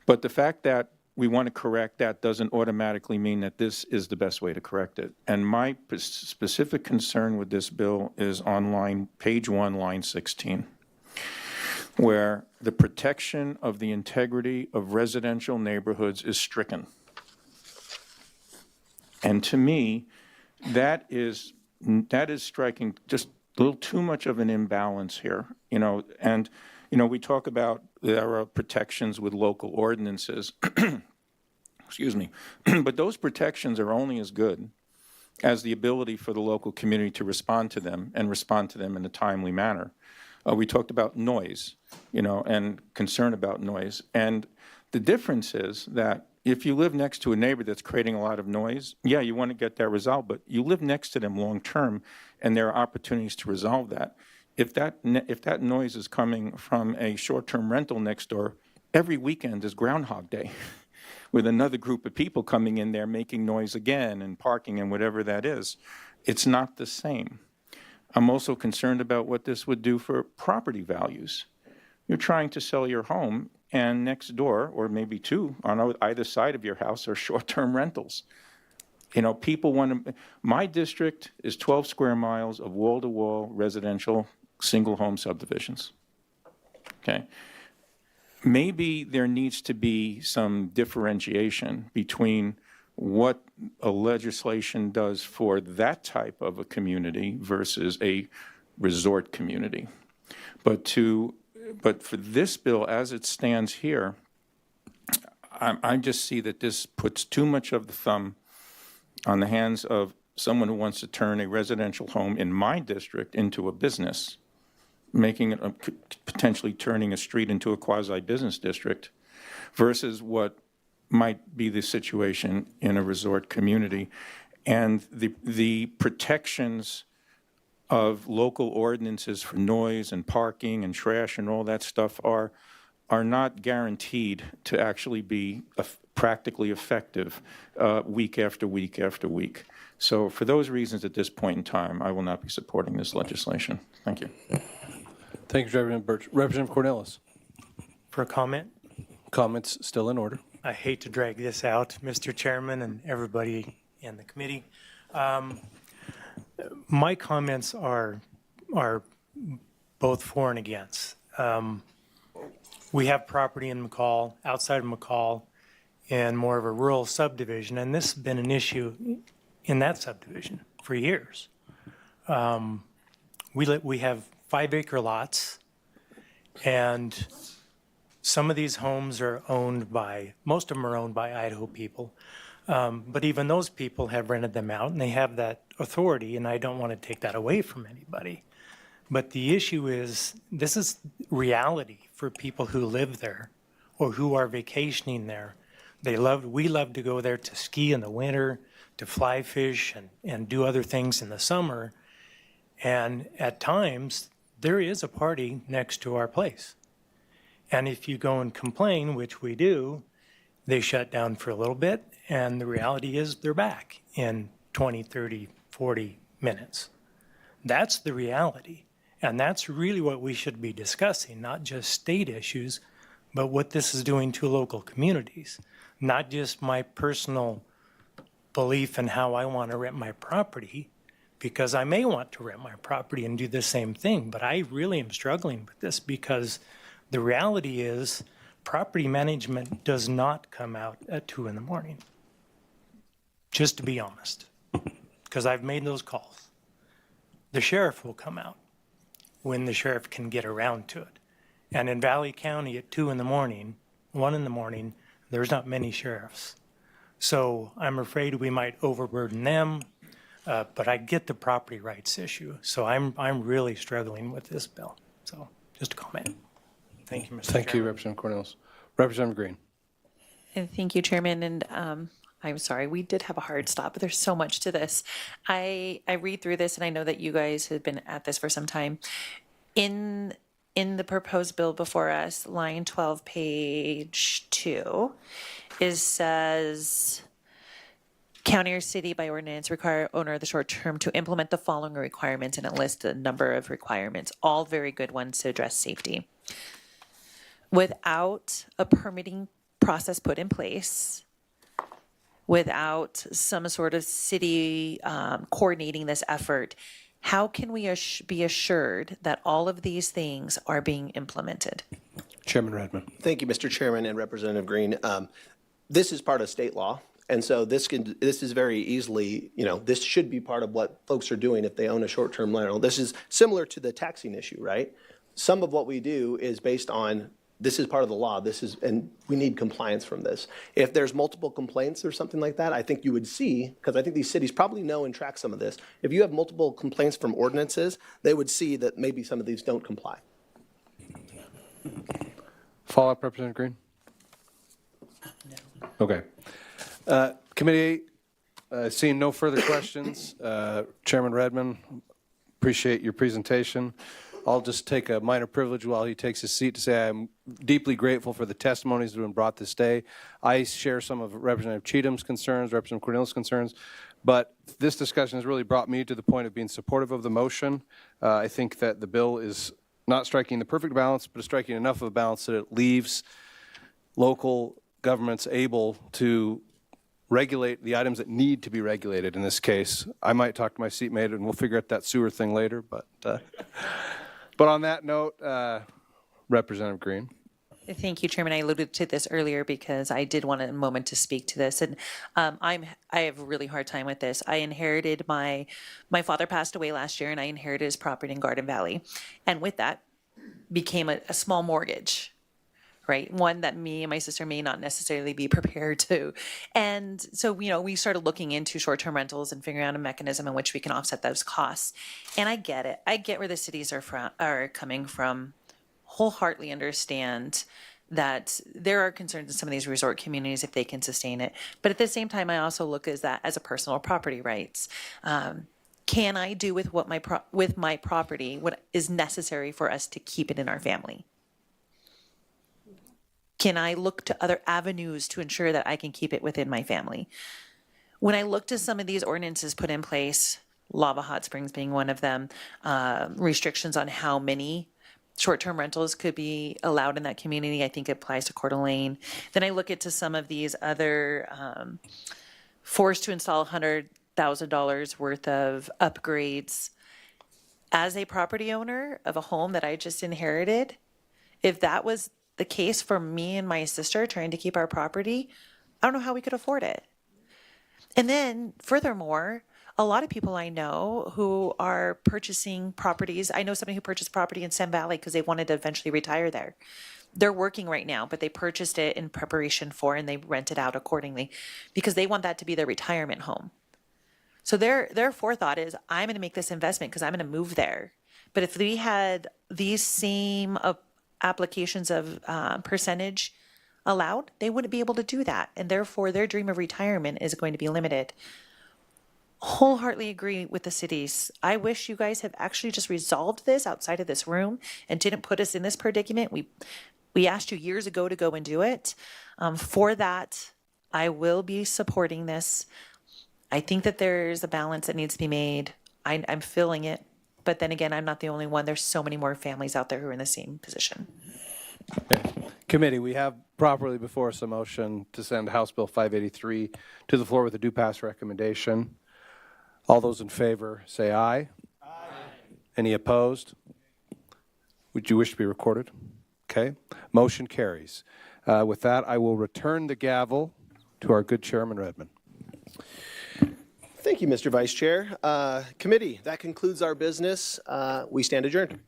But the fact that we want to correct that doesn't automatically mean that this is the best way to correct it. And my specific concern with this bill is on page 1, line 16. where the protection of the integrity of residential neighborhoods is stricken. And to me, that is striking just a little too much of an imbalance here, and, we talk about there are protections with local ordinances, excuse me, but those protections are only as good as the ability for the local community to respond to them and respond to them in a timely manner. We talked about noise, and concern about noise. And the difference is that if you live next to a neighbor that's creating a lot of noise, yeah, you want to get that resolved, but you live next to them long-term, and there are opportunities to resolve that. If that noise is coming from a short-term rental next door, every weekend is Groundhog Day with another group of people coming in there making noise again and parking and whatever that is. It's not the same. I'm also concerned about what this would do for property values. You're trying to sell your home, and next door, or maybe two, on either side of your house, are short-term rentals. People want to, my district is 12 square miles of wall-to-wall residential single-home subdivisions. Okay? Maybe there needs to be some differentiation between what a legislation does for that type of a community versus a resort community. But for this bill as it stands here, I just see that this puts too much of the thumb on the hands of someone who wants to turn a residential home in my district into a business, making it potentially turning a street into a quasi-business district, versus what might be the situation in a resort community. And the protections of local ordinances for noise and parking and trash and all that stuff are not guaranteed to actually be practically effective week after week after week. So for those reasons at this point in time, I will not be supporting this legislation. Thank you. Thank you, Representative Birch. Representative Cornelis. For a comment? Comments still in order. I hate to drag this out, Mr. Chairman and everybody in the committee. My comments are both for and against. We have property in McCall, outside of McCall, in more of a rural subdivision, and this has been an issue in that subdivision for years. We have 5-acre lots, and some of these homes are most of them are owned by Idaho people. But even those people have rented them out, and they have that authority, and I don't want to take that away from anybody. But the issue is, this is reality for people who live there or who are vacationing there. We love to go there to ski in the winter, to fly fish and do other things in the summer. And at times, there is a party next to our place. And if you go and complain, which we do, they shut down for a little bit, and the reality is they're back in 20, 30, 40 minutes. That's the reality. And that's really what we should be discussing, not just state issues, but what this is doing to local communities, not just my personal belief in how I want to rent my property, because I may want to rent my property and do the same thing, but I really am struggling with this because the reality is property management does not come out at 2 in the morning, just to be honest, because I've made those calls. The sheriff will come out when the sheriff can get around to it. And in Valley County at 2 in the morning, 1 in the morning, there's not many sheriffs. So I'm afraid we might overburden them, but I get the property rights issue. So I'm really struggling with this bill. So just a comment. Thank you, Mr. Chairman. Thank you, Representative Cornelis. Representative Green. Thank you, Chairman. And I'm sorry, we did have a hard stop, but there's so much to this. I read through this, and I know that you guys have been at this for some time. In the proposed bill before us, line 12, page 2, it says, county or city by ordinance require owner of the short term to implement the following requirements, and it lists a number of requirements, all very good ones to address safety. Without a permitting process put in place, without some sort of city coordinating this effort, How can we be assured that all of these things are being implemented? Chairman Redmond. Thank you, Mr. Chairman and Representative Green. This is part of state law, and so this is very easily, this should be part of what folks are doing if they own a short-term rental. This is similar to the taxing issue, right? Some of what we do is based on, this is part of the law, and we need compliance from this. If there's multiple complaints or something like that, I think you would see, because I think these cities probably know and track some of this, if you have multiple complaints from ordinances, they would see that maybe some of these don't comply. Follow-up, Representative Green? Okay. Committee, seeing no further questions, Chairman Redmond, appreciate your presentation. I'll just take a minor privilege while he takes his seat to say I'm deeply grateful for the testimonies that have been brought this day. I share some of Representative Cheatham's concerns, Representative Cornelius' concerns, but this discussion has really brought me to the point of being supportive of the motion. I think that the bill is not striking the perfect balance, but is striking enough of a balance that it leaves local governments able to regulate the items that need to be regulated in this case. I might talk to my seatmate and we'll figure out that sewer thing later, but on that note, Representative Green. Thank you, Chairman. I alluded to this earlier because I did want a moment to speak to this, and I have a really hard time with this. I inherited my father passed away last year, and I inherited his property in Garden Valley, and with that became a small mortgage, right? One that me and my sister may not necessarily be prepared to, and so we started looking into short-term rentals and figuring out a mechanism in which we can offset those costs. And I get it. I get where the cities are coming from. Wholeheartedly understand that there are concerns in some of these resort communities if they can sustain it. But at the same time, I also look at that as a personal property rights. Can I do with my property what is necessary for us to keep it in our family? Can I look to other avenues to ensure that I can keep it within my family? When I look to some of these ordinances put in place, Lava Hot Springs being one of them, restrictions on how many short-term rentals could be allowed in that community, I think it applies to Coeur d'Alene. Then I look into some of these other forced to install $100,000 worth of upgrades. As a property owner of a home that I just inherited, if that was the case for me and my sister trying to keep our property, I don't know how we could afford it. And then furthermore, a lot of people I know who are purchasing properties. I know somebody who purchased property in Sun Valley because they wanted to eventually retire there. They're working right now, but they purchased it in preparation for, and they rent it out accordingly because they want that to be their retirement home. So their forethought is, I'm going to make this investment because I'm going to move there. But if we had these same applications of percentage allowed, they wouldn't be able to do that. And therefore, their dream of retirement is going to be limited. Wholeheartedly agree with the cities. I wish you guys have actually just resolved this outside of this room and didn't put us in this predicament. We asked you years ago to go and do it. For that, I will be supporting this. I think that there's a balance that needs to be made. I'm feeling it. But then again, I'm not the only one. There's so many more families out there who are in the same position. Okay. Committee, we have properly before us a motion to send House Bill 583 to the floor with a due pass recommendation. All those in favor say aye. Aye. Any opposed? Would you wish to be recorded? Okay. Motion carries. With that, I will return the gavel to our good Chairman Redmond. Thank you, Mr. Vice Chair. Committee, that concludes our business. We stand adjourned.